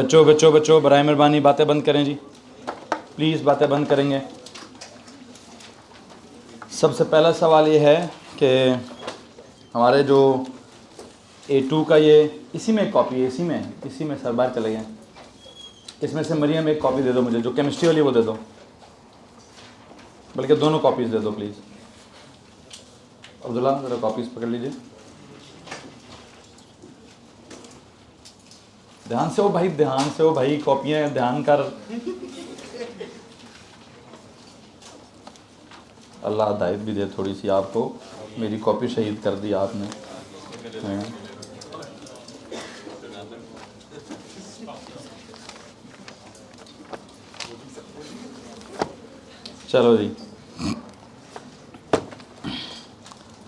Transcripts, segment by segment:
बच्चों बच्चों बच्चों बराए मेहरबानी बातें बंद करें जी, प्लीज़ बातें बंद करेंगे। सबसे पहला सवाल ये है कि हमारे जो A2 का ये इसी में एक कॉपी है, इसी में सर बाहर चले गए। इसमें से मरियम एक कॉपी दे दो मुझे, जो केमिस्ट्री वाली वो दे दो, बल्कि दोनों कॉपीज़ दे दो प्लीज़। अब्दुल्ला ज़रा कॉपीज़ पकड़ लीजिए। ध्यान से हो भाई, कॉपियाँ ध्यान कर। अल्लाह हिदायत भी दे थोड़ी सी आपको, मेरी कॉपी शहीद कर दी आपने। चलो जी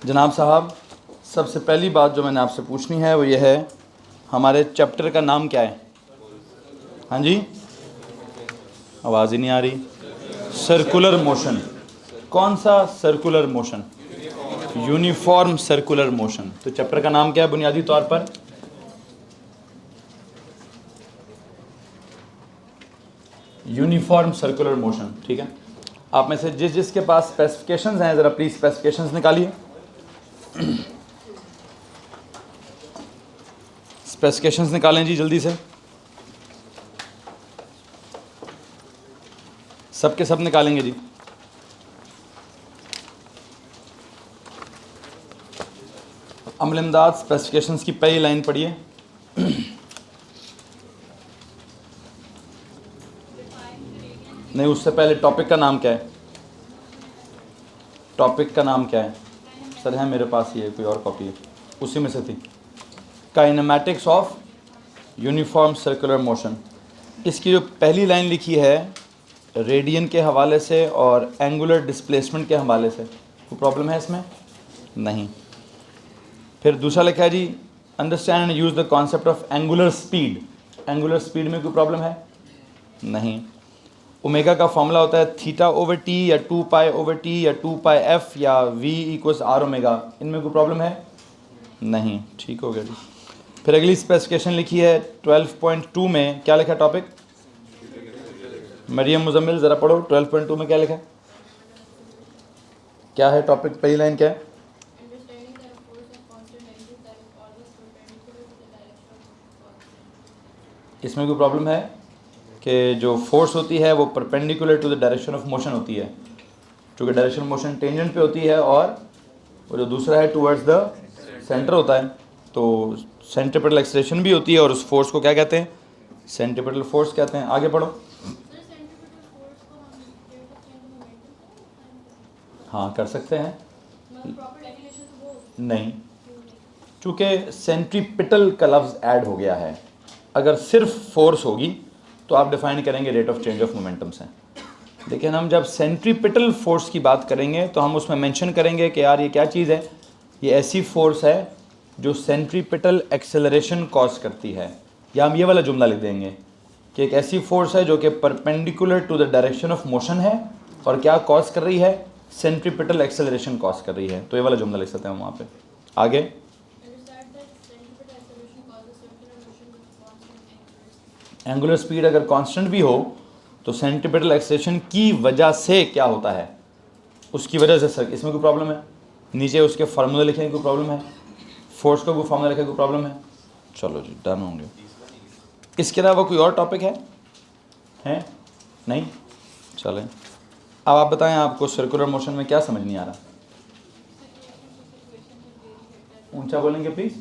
जनाब साहब, सबसे पहली बात जो मैंने आपसे पूछनी है वो ये है, हमारे चैप्टर का नाम क्या है? हाँ जी, आवाज़ ही नहीं आ रही। Circular motion. कौन सा circular motion? Uniform circular motion. तो चैप्टर का नाम क्या है बुनियादी तौर पर? Uniform circular motion. ठीक है, आप में से जिसके पास स्पेसिफिकेशंस हैं ज़रा प्लीज़ स्पेसिफिकेशंस निकालिए। स्पेसिफिकेशंस निकालें जी जल्दी से, सब के सब निकालेंगे जी। अमल इमदाद स्पेसिफिकेशंस की पहली लाइन पढ़िए। नहीं, उससे पहले टॉपिक का नाम क्या है? टॉपिक का नाम क्या है? सर है मेरे पास, ये कोई और कॉपी है, उसी में से थी। Kinematics of uniform circular motion. इसकी जो पहली लाइन लिखी है रेडियन के हवाले से और एंगुलर डिस्प्लेसमेंट के हवाले से, कोई प्रॉब्लम है इसमें? नहीं। फिर दूसरा लिखा है जी, understand and use the concept of angular speed. Angular speed में कोई प्रॉब्लम है? नहीं। ओमेगा का फॉर्मूला होता है थीटा ओवर टी या 2 पाई/T या 2 पाई/f या V=R ओमेगा। इनमें कोई प्रॉब्लम है? नहीं। ठीक हो गया जी। फिर अगली स्पेसिफिकेशन लिखी है 12.2 में, क्या लिखा है टॉपिक? मरियम मुजम्मिल ज़रा पढ़ो 12.2 में क्या लिखा है? क्या है टॉपिक? पहली लाइन क्या है? इसमें कोई प्रॉब्लम है कि जो फोर्स होती है वो perpendicular to the direction of motion होती है, क्योंकि डायरेक्शन मोशन टेंजेंट पे होती है, और वो जो दूसरा है टुवर्ड्स द सेंटर होता है, तो सेंट्रीपिटल एक्सेलरेशन भी होती है, और उस फोर्स को क्या कहते हैं? सेंट्रीपिटल फोर्स कहते हैं। आगे पढ़ो। हाँ कर सकते हैं। नहीं, चूँकि सेंट्रीपिटल का लफ्ज़ ऐड हो गया है। अगर सिर्फ फोर्स होगी तो आप डिफाइन करेंगे rate of change of momentum से, लेकिन हम जब सेंट्रीपिटल फोर्स की बात करेंगे तो हम उसमें मेंशन करेंगे कि यार ये क्या चीज़ है, ये ऐसी फोर्स है जो सेंट्रीपिटल एक्सेलरेशन कॉज करती है। या हम ये वाला जुमला लिख देंगे कि एक ऐसी फोर्स है जो कि perpendicular to the direction of motion है और क्या कॉज कर रही है? सेंट्रीपिटल एक्सेलरेशन कॉज कर रही है। तो ये वाला जुमला लिख सकते हैं हम वहाँ पे। आगे, एंगुलर स्पीड अगर कांस्टेंट भी हो तो सेंट्रीपिटल एक्सेलरेशन की वजह से क्या होता है? उसकी वजह से सर इसमें कोई प्रॉब्लम है? नीचे उसके फार्मूला लिखे कोई प्रॉब्लम है? फोर्स का कोई फार्मूला लिखे कोई प्रॉब्लम है? चलो जी डन होंगे। इसके अलावा कोई और टॉपिक है? नहीं? चलें, अब आप बताएं आपको सर्कुलर मोशन में क्या समझ नहीं आ रहा? ऊंचा बोलेंगे प्लीज़।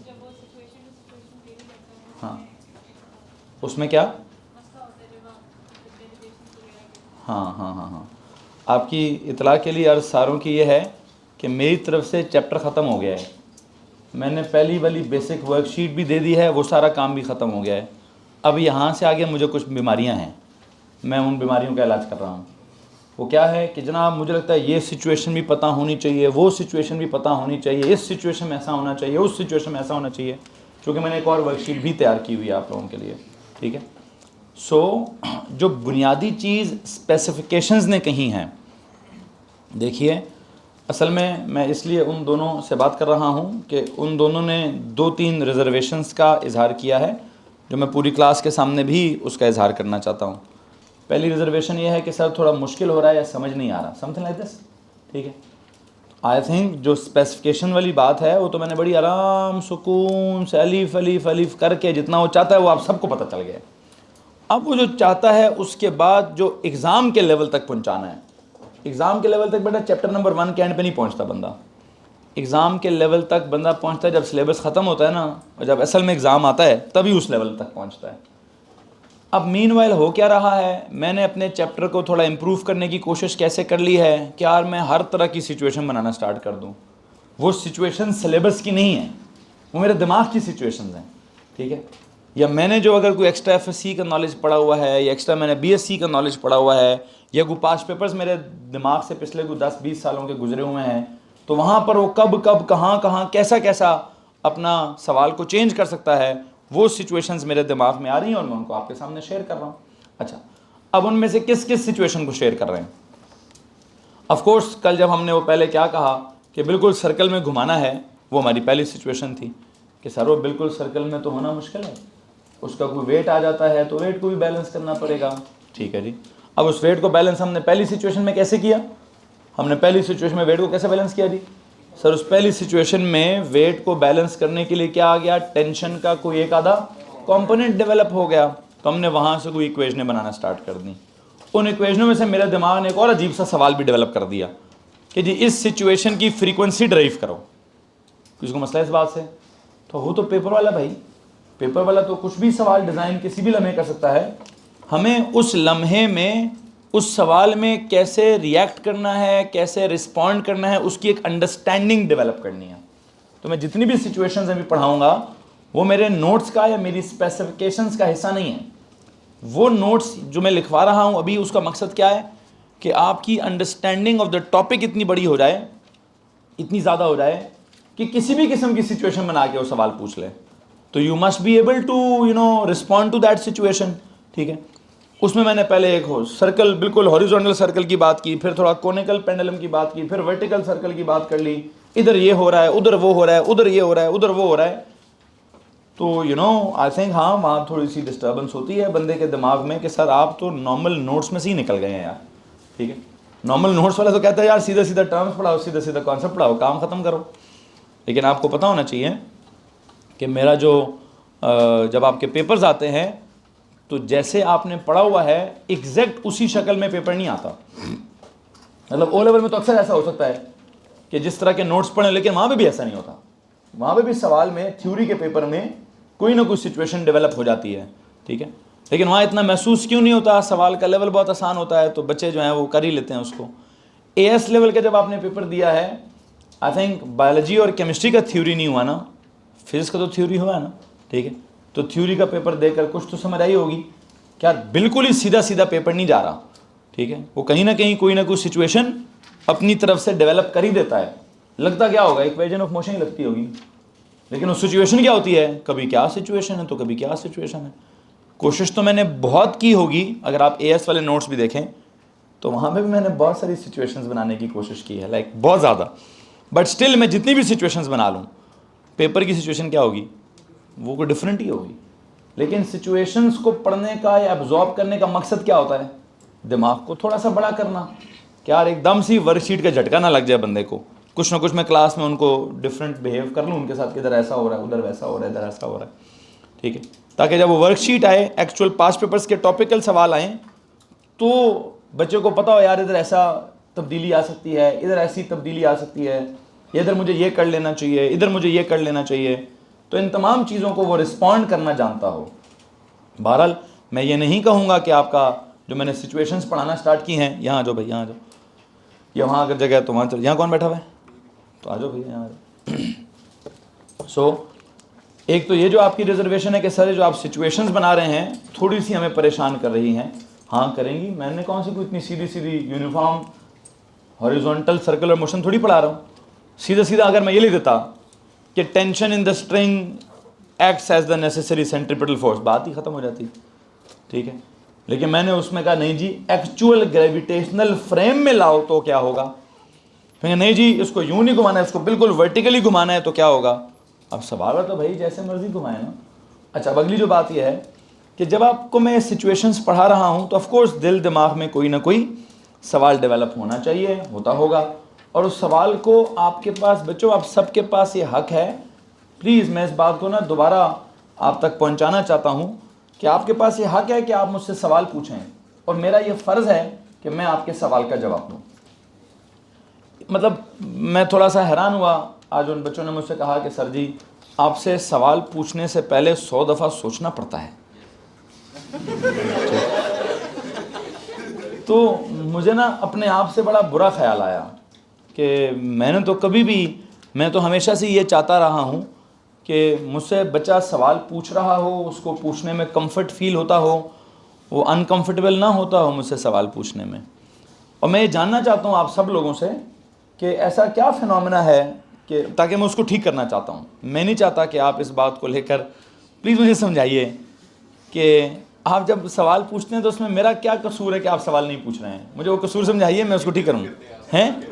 हाँ, उसमें क्या? हाँ, आपकी इतला के लिए अर्ज़ सारों की ये है कि मेरी तरफ से चैप्टर ख़त्म हो गया है। मैंने पहली वाली बेसिक वर्कशीट भी दे दी है, वो सारा काम भी ख़त्म हो गया है। अब यहाँ से आगे मुझे कुछ बीमारियाँ हैं, मैं उन बीमारियों का इलाज कर रहा हूँ। वो क्या है कि जनाब मुझे लगता है ये सिचुएशन भी पता होनी चाहिए, वो सिचुएशन भी पता होनी चाहिए, इस सिचुएशन में ऐसा होना चाहिए, उस सिचुएशन में ऐसा होना चाहिए, क्योंकि मैंने एक और वर्कशीट भी तैयार की हुई है आप लोगों के लिए। ठीक है, सो जो बुनियादी चीज़ स्पेसिफिकेशंस ने कही हैं, देखिए असल में मैं इसलिए उन दोनों से बात कर रहा हूँ कि उन दोनों ने 2-3 रिजर्वेशंस का इजहार किया है जो मैं पूरी क्लास के सामने भी उसका इजहार करना चाहता हूँ। पहली रिजर्वेशन ये है कि सर थोड़ा मुश्किल हो रहा है या समझ नहीं आ रहा, समथिंग लाइक दिस, ठीक है। आई थिंक जो स्पेसिफिकेशन वाली बात है वो तो मैंने बड़ी आराम सुकून से अलीफ अलीफ अलीफ करके जितना वो चाहता है वो आप सबको पता चल गया। अब वो जो चाहता है उसके बाद जो एग्ज़ाम के लेवल तक पहुंचाना है, एग्ज़ाम के लेवल तक बेटा चैप्टर नंबर 1 के एंड पे नहीं पहुंचता बंदा। एग्ज़ाम के लेवल तक बंदा पहुंचता है जब सिलेबस ख़त्म होता है ना, और जब असल में एग्ज़ाम आता है तभी उस लेवल तक पहुंचता है। अब मीनवाइल हो क्या रहा है, मैंने अपने चैप्टर को थोड़ा इम्प्रूव करने की कोशिश कैसे कर ली है कि यार मैं हर तरह की सिचुएशन बनाना स्टार्ट कर दूँ। वो सिचुएशन सिलेबस की नहीं है, वो मेरे दिमाग की सिचुएशंस हैं, ठीक है। या मैंने जो अगर कोई एक्स्ट्रा एफएससी का नॉलेज पढ़ा हुआ है या एक्स्ट्रा मैंने बीएससी का नॉलेज पढ़ा हुआ है या कोई पास्ट पेपर्स मेरे दिमाग से पिछले कोई 10-20 सालों के गुजरे हुए हैं, तो वहाँ पर वो कब कब कहाँ कहाँ कैसा कैसा अपना सवाल को चेंज कर सकता है, वो सिचुएशंस मेरे दिमाग में आ रही हैं और मैं उनको आपके सामने शेयर कर रहा हूँ। अच्छा, अब उनमें से किस किस सिचुएशन को शेयर कर रहे हैं। ऑफ कोर्स कल जब हमने वो पहले क्या कहा कि बिल्कुल सर्कल में घुमाना है, वो हमारी पहली सिचुएशन थी कि सर वो बिल्कुल सर्कल में तो होना मुश्किल है, उसका कोई वेट आ जाता है तो वेट को भी बैलेंस करना पड़ेगा, ठीक है जी। अब उस वेट को बैलेंस हमने पहली सिचुएशन में कैसे किया, हमने पहली सिचुएशन में वेट को कैसे बैलेंस किया जी। सर उस पहली सिचुएशन में वेट को बैलेंस करने के लिए क्या आ गया, टेंशन का कोई एक आधा कंपोनेंट डेवलप हो गया, तो हमने वहाँ से कोई इक्वेशनें बनाना स्टार्ट कर दी। उन इक्वेशनों में से मेरे दिमाग ने एक और अजीब सा सवाल भी डेवलप कर दिया कि जी इस सिचुएशन की फ्रीक्वेंसी ड्राइव करो। किसी को मसला है इस बात से, तो वो तो पेपर वाला भाई, पेपर वाला तो कुछ भी सवाल डिज़ाइन किसी भी लम्हे कर सकता है, हमें उस लम्हे में उस सवाल में कैसे रिएक्ट करना है, कैसे रिस्पॉन्ड करना है, उसकी एक अंडरस्टैंडिंग डेवलप करनी है। तो मैं जितनी भी सिचुएशंस अभी पढ़ाऊंगा वो मेरे नोट्स का या मेरी स्पेसिफिकेशंस का हिस्सा नहीं है। वो नोट्स जो मैं लिखवा रहा हूँ अभी, उसका मकसद क्या है कि आपकी अंडरस्टैंडिंग ऑफ द टॉपिक इतनी बड़ी हो जाए, इतनी ज़्यादा हो जाए कि किसी भी किस्म की सिचुएशन बना के वो सवाल पूछ ले तो you must be able to respond to that situation, ठीक है। उसमें मैंने पहले एक सर्कल, बिल्कुल हॉरिजॉन्टल सर्कल की बात की, फिर थोड़ा कोनिकल पेंडुलम की बात की, फिर वर्टिकल सर्कल की बात कर ली, इधर ये हो रहा है उधर वो हो रहा है, उधर ये हो रहा है उधर वो हो रहा है। तो आई थिंक हाँ वहाँ थोड़ी सी डिस्टर्बेंस होती है बंदे के दिमाग में कि सर आप तो नॉर्मल नोट्स में से ही निकल गए हैं यार, ठीक है। नॉर्मल नोट्स वाला तो कहता है यार सीधा सीधा टर्म्स पढ़ाओ, सीधा सीधा कॉन्सेप्ट पढ़ाओ, काम ख़त्म करो। लेकिन आपको पता होना चाहिए कि मेरा जो जब आपके पेपर्स आते हैं तो जैसे आपने पढ़ा हुआ है एग्जैक्ट उसी शक्ल में पेपर नहीं आता। मतलब ओ लेवल में तो अक्सर ऐसा हो सकता है कि जिस तरह के नोट्स पढ़ें, लेकिन वहाँ पे भी ऐसा नहीं होता। वहाँ पे भी सवाल में थ्योरी के पेपर में कोई ना कोई सिचुएशन डेवलप हो जाती है, ठीक है। लेकिन वहाँ इतना महसूस क्यों नहीं होता, सवाल का लेवल बहुत आसान होता है तो बच्चे जो हैं वो कर ही लेते हैं उसको। एएस लेवल का जब आपने पेपर दिया है, आई थिंक बायोलॉजी और केमिस्ट्री का थ्योरी नहीं हुआ ना, फिजिक्स का तो थ्योरी हुआ है ना, ठीक है। तो थ्योरी का पेपर देकर कुछ तो समझ आई होगी क्या, बिल्कुल ही सीधा सीधा पेपर नहीं जा रहा, ठीक है। वो कहीं ना कहीं कोई ना कोई सिचुएशन अपनी तरफ से डेवलप कर ही देता है। लगता क्या होगा, इक्वेशन ऑफ मोशन ही लगती होगी, लेकिन वो सिचुएशन क्या होती है, कभी क्या सिचुएशन है तो कभी क्या सिचुएशन है। कोशिश तो मैंने बहुत की होगी, अगर आप एएस वाले नोट्स भी देखें तो वहाँ पे भी मैंने बहुत सारी सिचुएशंस बनाने की कोशिश की है, लाइक बहुत ज़्यादा। बट स्टिल मैं जितनी भी सिचुएशंस बना लूँ, पेपर की सिचुएशन क्या होगी, वो कोई डिफरेंट ही होगी। लेकिन सिचुएशंस को पढ़ने का या एब्जॉर्ब करने का मकसद क्या होता है, दिमाग को थोड़ा सा बड़ा करना, क्या यार एकदम सी वर्कशीट का झटका ना लग जाए बंदे को। कुछ ना कुछ मैं क्लास में उनको डिफरेंट बिहेव कर लूँ उनके साथ, इधर ऐसा हो रहा है उधर वैसा हो रहा है इधर ऐसा हो रहा है, ठीक है। ताकि जब वो वर्कशीट आए, एक्चुअल पास्ट पेपर्स के टॉपिकल सवाल आएँ तो बच्चों को पता हो यार इधर ऐसा तब्दीली आ सकती है, इधर ऐसी तब्दीली आ सकती है, इधर मुझे ये कर लेना चाहिए, इधर मुझे ये कर लेना चाहिए। तो इन तमाम चीज़ों को वो रिस्पॉन्ड करना जानता हो। बहरहाल मैं ये नहीं कहूँगा कि आपका जो मैंने सिचुएशंस पढ़ाना स्टार्ट की हैं, यहाँ जो भाई यहाँ जो, या वहाँ अगर जगह है तो वहाँ चल, यहाँ कौन बैठा हुआ है तो आ जाओ भैया यहाँ। सो एक तो ये जो आपकी रिजर्वेशन है कि सर जो आप सिचुएशंस बना रहे हैं थोड़ी सी हमें परेशान कर रही हैं। हाँ करेंगी, मैंने कौन सी कोई इतनी सीधी सीधी यूनिफॉर्म हॉरिजॉन्टल सर्कुलर मोशन थोड़ी पढ़ा रहा हूँ। सीधा सीधा अगर मैं ये लिख देता कि tension in the string acts as the necessary centripetal force, बात ही ख़त्म हो जाती, ठीक है। लेकिन मैंने उसमें कहा नहीं जी एक्चुअल ग्रेविटेशनल फ्रेम में लाओ तो क्या होगा, फिर नहीं जी इसको यूं नहीं घुमाना है, इसको बिल्कुल वर्टिकली घुमाना है तो क्या होगा। अब सवाल है तो भाई जैसे मर्जी घुमाए ना, अच्छा, अब अगली जो बात यह है कि जब आपको मैं सिचुएशंस पढ़ा रहा हूँ तो ऑफ कोर्स दिल दिमाग में कोई ना कोई सवाल डेवलप होना चाहिए, होता होगा, और उस सवाल को आपके पास, बच्चों आप सबके पास ये हक है, प्लीज़ मैं इस बात को ना दोबारा आप तक पहुँचाना चाहता हूँ कि आपके पास ये हक है कि आप मुझसे सवाल पूछें और मेरा ये फ़र्ज़ है कि मैं आपके सवाल का जवाब दूँ। मतलब मैं थोड़ा सा हैरान हुआ आज उन बच्चों ने मुझसे कहा कि सर जी आपसे सवाल पूछने से पहले 100 दफ़ा सोचना पड़ता है। तो मुझे ना अपने आप से बड़ा बुरा ख्याल आया कि मैंने तो कभी भी, मैं तो हमेशा से ये चाहता रहा हूँ कि मुझसे बच्चा सवाल पूछ रहा हो, उसको पूछने में कंफर्ट फील होता हो, वो अनकंफर्टेबल ना होता हो मुझसे सवाल पूछने में। और मैं ये जानना चाहता हूँ आप सब लोगों से कि ऐसा क्या फिनोमेना है कि, ताकि मैं उसको ठीक करना चाहता हूँ। मैं नहीं चाहता कि आप इस बात को लेकर, प्लीज़ मुझे समझाइए कि आप जब सवाल पूछते हैं तो उसमें मेरा क्या कसूर है कि आप सवाल नहीं पूछ रहे हैं। मुझे वो कसूर समझाइए, मैं उसको ठीक करूँगा। हैं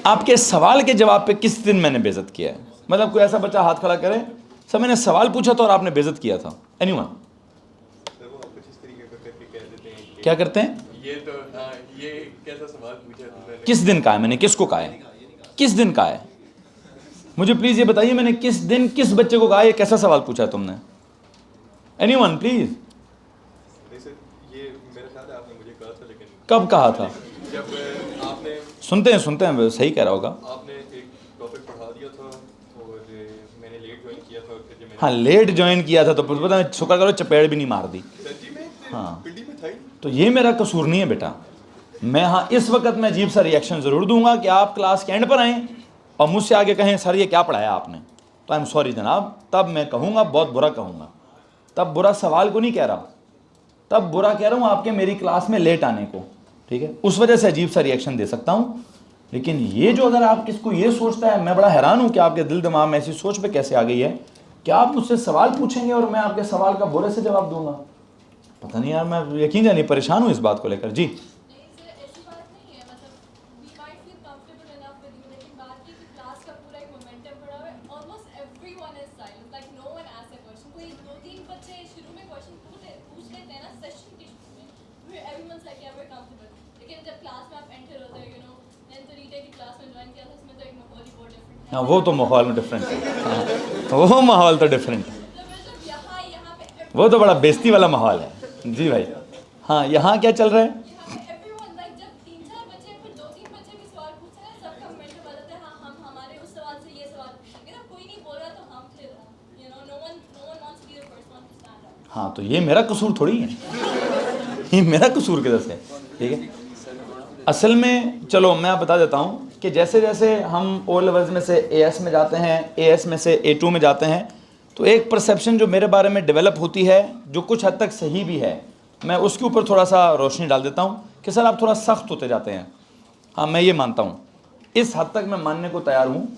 आपके सवाल के जवाब पे किस दिन मैंने बेइज्जत किया है? मतलब कोई ऐसा बच्चा हाथ खड़ा करे, सर मैंने सवाल पूछा था और आपने बेइज्जत किया था। एनीवन क्या करते हैं? ये कैसा सवाल पूछा तुमने? किस दिन का है? मैंने किसको कहा है? किस दिन का है? मुझे प्लीज़ ये बताइए, मैंने किस दिन किस बच्चे को कहा ये कैसा सवाल पूछा है तुमने? Anyone please. ये मेरे ख्याल है आपने मुझे कहा था, लेकिन कब कहा था? जब आपने सुनते हैं सही कह रहा होगा। आपने एक टॉपिक पढ़ा दिया था और मैंने लेट ज्वाइन किया था, फिर जब हाँ लेट ज्वाइन किया था तो पता है, शुक्र करो चपेड़ भी नहीं मार दी। सच्ची में हाँ पिंडी में था ही। तो ये मेरा कसूर नहीं है बेटा। मैं हाँ इस वक्त मैं अजीब सा रिएक्शन ज़रूर दूंगा कि आप क्लास के एंड पर आएँ और मुझसे आगे कहें सर ये क्या पढ़ाया आपने, तो आई एम सॉरी जनाब, तब मैं कहूँगा, बहुत बुरा कहूँगा। तब बुरा सवाल को नहीं कह रहा, तब बुरा कह रहा हूँ आपके मेरी क्लास में लेट आने को, ठीक है? उस वजह से अजीब सा रिएक्शन दे सकता हूँ। लेकिन ये जो अगर आप किसको ये सोचता है, मैं बड़ा हैरान हूँ कि आपके दिल दिमाग में ऐसी सोच पे कैसे आ गई है कि आप मुझसे सवाल पूछेंगे और मैं आपके सवाल का बुरे से जवाब दूंगा। पता नहीं यार, मैं यकीन जानी परेशान हूँ इस बात को लेकर। जी हाँ वो तो माहौल में डिफरेंट है। हाँ, वो माहौल तो डिफरेंट है, वो तो बड़ा बेइज्जती वाला माहौल है। जी भाई हाँ, यहाँ क्या चल रहा है? हाँ तो ये मेरा कसूर थोड़ी है, ये मेरा कसूर किधर से? ठीक है, असल में चलो मैं आप बता देता हूँ कि जैसे जैसे हम ओ लेवल्स में से एएस में जाते हैं, एएस में से ए2 में जाते हैं, तो एक परसेप्शन जो मेरे बारे में डेवलप होती है जो कुछ हद तक सही भी है, मैं उसके ऊपर थोड़ा सा रोशनी डाल देता हूँ कि सर आप थोड़ा सख्त होते जाते हैं। हाँ मैं ये मानता हूँ, इस हद तक मैं मानने को तैयार हूँ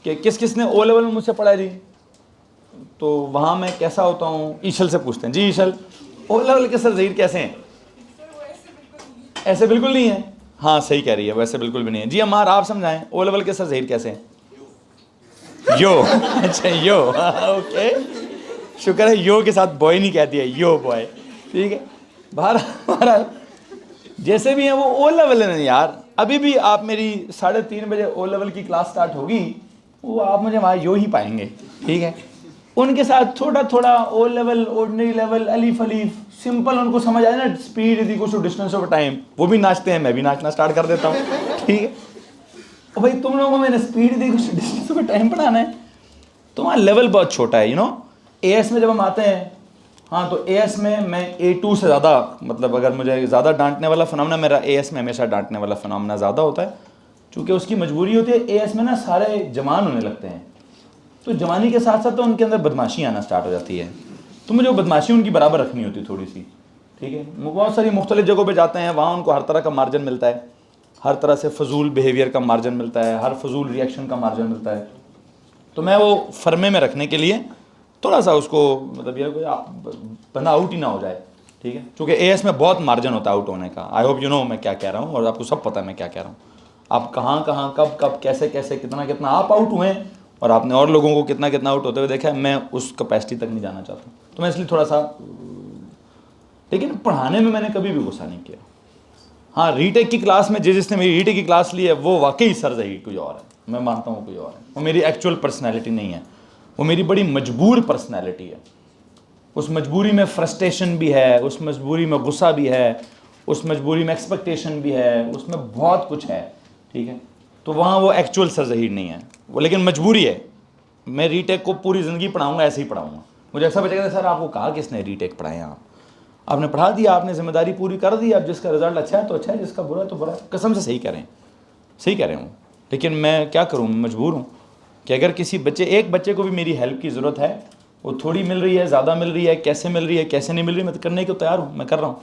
कि किस किस ने ओ लेवल में मुझसे पढ़ा है जी, तो वहाँ मैं कैसा होता हूँ? ईशल से पूछते हैं। जी ईशल, ओ लेवल के सर ज़हीर कैसे हैं? ऐसे बिल्कुल नहीं है। हाँ सही कह रही है, वैसे बिल्कुल भी नहीं है। जी अमार आप समझाएं, ओ लेवल के सर ज़हीर कैसे हैं? यो अच्छा यो, ओके शुक्र है यो के साथ बॉय नहीं कहती है, यो बॉय, ठीक है। बहरहाल जैसे भी हैं वो ओ लेवल है यार। अभी भी आप मेरी 3:30 बजे ओ लेवल की क्लास स्टार्ट होगी, वो आप मुझे वहाँ यो ही पाएंगे, ठीक है। उनके साथ थोड़ा थोड़ा ओ लेवल, ऑर्डिनरी लेवल, अलीफ अलीफ, सिंपल उनको समझ आए ना, speed is equal to distance over time, वो भी नाचते हैं, मैं भी नाचना स्टार्ट कर देता हूँ, ठीक है। और भाई तुम लोगों को मैंने speed is equal to distance over time पढ़ाना है, तो वहाँ लेवल बहुत छोटा है, यू नो। एएस में जब हम आते हैं, हाँ तो एएस में मैं ए2 से ज़्यादा, मतलब अगर मुझे ज़्यादा डांटने वाला फिनोमेना, मेरा एएस में हमेशा डांटने वाला फिनोमेना ज़्यादा होता है, क्योंकि उसकी मजबूरी होती है। एएस में ना सारे जवान होने लगते हैं, तो जवानी के साथ साथ तो उनके अंदर बदमाशी आना स्टार्ट हो जाती है, तो मुझे वो बदमाशी उनकी बराबर रखनी होती है थोड़ी सी, ठीक है। बहुत सारी मुख्तलिफ जगहों पे जाते हैं, वहाँ उनको हर तरह का मार्जिन मिलता है, हर तरह से फजूल बिहेवियर का मार्जिन मिलता है, हर फजूल रिएक्शन का मार्जिन मिलता है। तो मैं वो फर्मे में रखने के लिए थोड़ा सा उसको, मतलब ये बंदा आउट ही ना हो जाए, ठीक है, क्योंकि एएस में बहुत मार्जिन होता है आउट होने का। आई होप यू नो मैं क्या कह रहा हूँ, और आपको सब पता है मैं क्या कह रहा हूँ। आप कहाँ कहाँ, कब कब, कैसे कैसे, कितना कितना आप आउट हुए हैं, और आपने और लोगों को कितना कितना आउट होते हुए देखा है, मैं उस कैपेसिटी तक नहीं जाना चाहता। तो मैं इसलिए थोड़ा सा, लेकिन पढ़ाने में मैंने कभी भी गुस्सा नहीं किया। हाँ, रीटेक की क्लास में जिसने मेरी रीटेक की क्लास ली है वो वाकई सर जहीर कोई और है, मैं मानता हूँ कोई और है। वो मेरी एक्चुअल पर्सनैलिटी नहीं है, वो मेरी बड़ी मजबूर पर्सनैलिटी है। उस मजबूरी में फ्रस्ट्रेशन भी है, उस मजबूरी में गुस्सा भी है, उस मजबूरी में एक्सपेक्टेशन भी है, उसमें बहुत कुछ है, ठीक है। तो वहाँ वो एक्चुअल सर जहीर नहीं है वो, लेकिन मजबूरी है। मैं रीटेक को पूरी ज़िंदगी पढ़ाऊँगा, ऐसे ही पढ़ाऊँगा। मुझे ऐसा बचेगा सर आपको कहा किसने रीटेक पढ़ाए, आपने पढ़ा दिया, आपने जिम्मेदारी पूरी कर दी, अब जिसका रिजल्ट अच्छा है तो अच्छा है, जिसका बुरा है तो बुरा है। कसम से सही कह रहे हैं, सही कह रहे हूँ। लेकिन मैं क्या करूँ, मजबूर हूँ कि अगर किसी बच्चे, एक बच्चे को भी मेरी हेल्प की ज़रूरत है, वो थोड़ी मिल रही है, ज़्यादा मिल रही है, कैसे मिल रही है, कैसे नहीं मिल रही, मैं तो करने को तैयार हूँ, मैं कर रहा हूँ।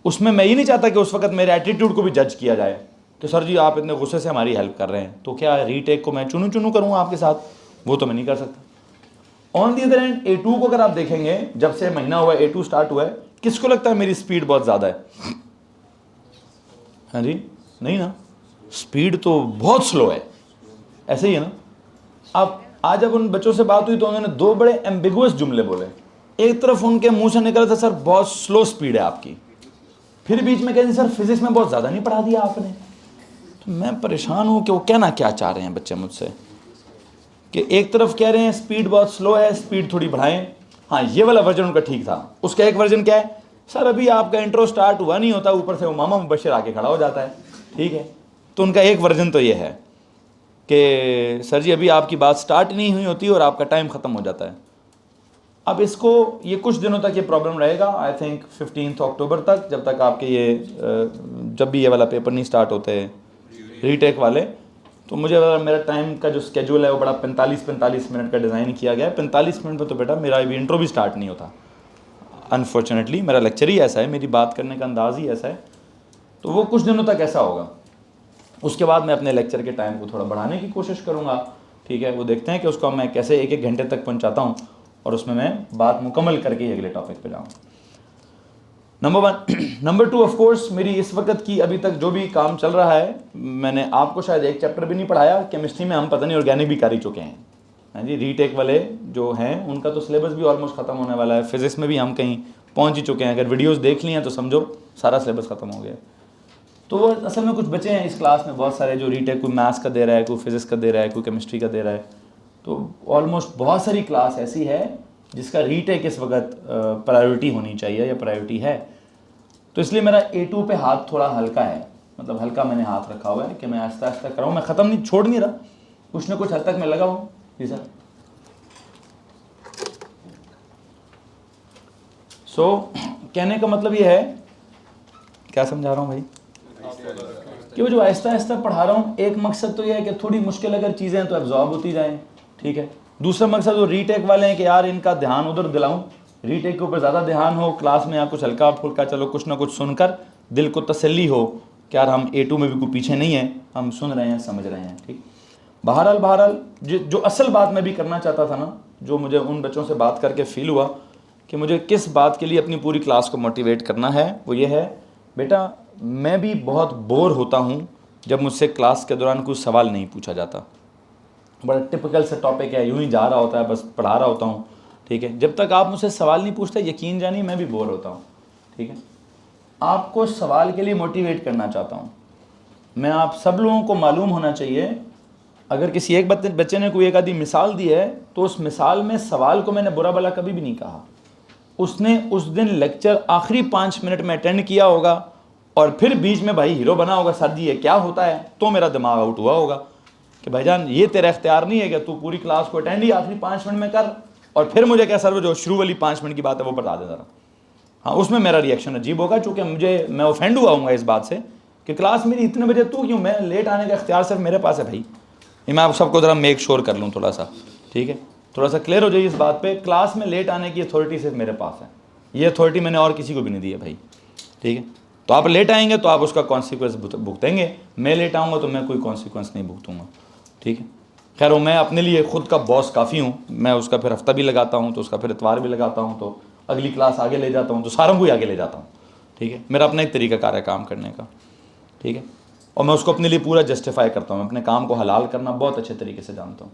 उसमें मैं ये नहीं चाहता कि उस वक्त मेरे एटीट्यूड को भी जज किया जाए कि सर जी आप इतने गुस्से से हमारी हेल्प कर रहे हैं, तो क्या रीटेक को मैं चुनू चुनू करूँगा आपके साथ, वो तो मैं नहीं कर सकता। On the other and A2 को अगर आप देखेंगे, जब से महीना हुआ है A2 स्टार्ट हुआ है, किसको लगता है मेरी स्पीड बहुत ज़्यादा है? हाँ जी, नहीं ना, स्पीड तो बहुत स्लो है, ऐसे ही है ना। अब आज जब उन बच्चों से बात हुई तो उन्होंने दो बड़े एम्बिगुअस जुमले बोले। एक तरफ उनके मुंह से निकला था सर बहुत स्लो स्पीड है आपकी, फिर बीच में कहते सर फिजिक्स में बहुत ज़्यादा नहीं पढ़ा दिया आपने। तो मैं परेशान हूँ कि वो कहना क्या चाह रहे हैं बच्चे मुझसे, कि एक तरफ कह रहे हैं स्पीड बहुत स्लो है, स्पीड थोड़ी बढ़ाएं। हाँ, ये वाला वर्जन उनका ठीक था। उसका एक वर्जन क्या है, सर अभी आपका इंट्रो स्टार्ट हुआ नहीं होता, ऊपर से वो मामा मुबशिर आके खड़ा हो जाता है, ठीक है। तो उनका एक वर्जन तो ये है कि सर जी अभी आपकी बात स्टार्ट नहीं हुई होती और आपका टाइम ख़त्म हो जाता है। अब इसको ये कुछ दिनों तक ये प्रॉब्लम रहेगा, आई थिंक 15 अक्टूबर तक, जब तक आपके ये जब भी ये वाला पेपर नहीं स्टार्ट होते रीटेक वाले। तो मुझे मेरा टाइम का जो स्केड्यूल है वो बड़ा 45 मिनट का डिज़ाइन किया गया है। 45 मिनट में तो बेटा मेरा अभी इंट्रो भी स्टार्ट नहीं होता, अनफॉर्चुनेटली। मेरा लेक्चर ही ऐसा है, मेरी बात करने का अंदाज़ ही ऐसा है। तो वो कुछ दिनों तक ऐसा होगा। उसके बाद मैं अपने लेक्चर के टाइम को थोड़ा बढ़ाने की कोशिश करूँगा, ठीक है। वो देखते हैं कि उसको मैं कैसे एक एक घंटे तक पहुँचाता हूँ और उसमें मैं बात मुकम्मल करके ही अगले टॉपिक पे जाऊँ। नंबर 1। नंबर 2, ऑफ कोर्स मेरी इस वक्त की अभी तक जो भी काम चल रहा है, मैंने आपको शायद एक चैप्टर भी नहीं पढ़ाया। केमिस्ट्री में हम पता नहीं ऑर्गेनिक भी कर ही चुके हैं, हाँ जी। रीटेक वाले जो हैं उनका तो सिलेबस भी ऑलमोस्ट ख़त्म होने वाला है। फिजिक्स में भी हम कहीं पहुंच ही चुके हैं, अगर वीडियोस देख ली हैं तो समझो सारा सिलेबस ख़त्म हो गया। तो असल में कुछ बच्चे हैं इस क्लास में बहुत सारे जो रीटेक, कोई मैथ्स का दे रहा है, कोई फिजिक्स का दे रहा है, कोई केमिस्ट्री का दे रहा है। तो ऑलमोस्ट बहुत सारी क्लास ऐसी है जिसका रीटेक इस वक्त प्रायोरिटी होनी चाहिए या प्रायोरिटी है। तो इसलिए मेरा A2 पे हाथ थोड़ा हल्का है, मतलब हल्का मैंने हाथ रखा हुआ है कि मैं आहिस्ता आहिस्ता कराऊँ। मैं ख़त्म नहीं, छोड़ नहीं रहा, कुछ ना कुछ हद तक मैं लगा हूँ। जी सर। कहने का मतलब ये है, क्या समझा रहा हूँ भाई, कि वो जो आहिस्ता आहिस्ता पढ़ा रहा हूँ, एक मकसद तो ये है कि थोड़ी मुश्किल अगर चीज़ें तो एब्जॉर्ब होती जाएँ, ठीक है। दूसरा मकसद वो रीटेक वाले हैं कि यार इनका ध्यान उधर दिलाऊं, रीटेक के ऊपर ज़्यादा ध्यान हो, क्लास में या कुछ हल्का फुल्का चलो कुछ ना कुछ सुनकर दिल को तसल्ली हो कि यार हम A2 में भी कोई पीछे नहीं है, हम सुन रहे हैं, समझ रहे हैं, ठीक। बहरहाल जो असल बात मैं भी करना चाहता था ना, जो मुझे उन बच्चों से बात करके फ़ील हुआ कि मुझे किस बात के लिए अपनी पूरी क्लास को मोटिवेट करना है, वो ये है बेटा, मैं भी बहुत बोर होता हूँ जब मुझसे क्लास के दौरान कुछ सवाल नहीं पूछा जाता। बड़ा टिपिकल सा टॉपिक है, यूं ही जा रहा होता है, बस पढ़ा रहा होता हूँ, ठीक है। जब तक आप मुझसे सवाल नहीं पूछते, यकीन जानिए मैं भी बोर होता हूँ, ठीक है। आपको सवाल के लिए मोटिवेट करना चाहता हूँ मैं। आप सब लोगों को मालूम होना चाहिए, अगर किसी एक बच्चे ने कोई एक आधी मिसाल दी है तो उस मिसाल में सवाल को मैंने बुरा भला कभी भी नहीं कहा। उसने उस दिन लेक्चर आखिरी 5 मिनट में अटेंड किया होगा और फिर बीच में भाई हीरो बना होगा, सर जी ये क्या होता है, तो मेरा दिमाग आउट हुआ होगा कि भाईजान ये तेरा इख्तियार नहीं है कि तू पूरी क्लास को अटेंड ही आखिरी 5 मिनट में कर और फिर मुझे क्या सर वो जो शुरू वाली 5 मिनट की बात है वो बता दे ज़रा। हाँ, उसमें मेरा रिएक्शन अजीब होगा, चूँकि मैं ऑफेंड हुआ हूँ इस बात से कि क्लास मेरी इतने बजे तू क्यों, मैं लेट आने का इख्तियार सिर्फ मेरे पास है भाई। ये मैं आप सबको ज़रा मेक श्योर कर लूँ थोड़ा सा, ठीक है, थोड़ा सा क्लियर हो जाइए इस बात पे। क्लास में लेट आने की अथॉरिटी सिर्फ मेरे पास है, ये अथॉरिटी मैंने और किसी को भी नहीं दी है भाई, ठीक है। तो आप लेट आएंगे तो आप उसका कॉन्सिक्वेंस भुगतेंगे, मैं लेट आऊँगा तो मैं कोई कॉन्सिक्वेंस नहीं भुगतूँगा, ठीक है। खैर मैं अपने लिए खुद का बॉस काफ़ी हूँ, मैं उसका फिर हफ्ता भी लगाता हूँ तो उसका फिर इतवार भी लगाता हूँ, तो अगली क्लास आगे ले जाता हूँ, तो सारों को ही आगे ले जाता हूँ, ठीक है। मेरा अपना एक तरीका कार है काम करने का, ठीक है। और मैं उसको अपने लिए पूरा जस्टिफाई करता हूँ, मैं अपने काम को हलाल करना बहुत अच्छे तरीके से जानता हूँ,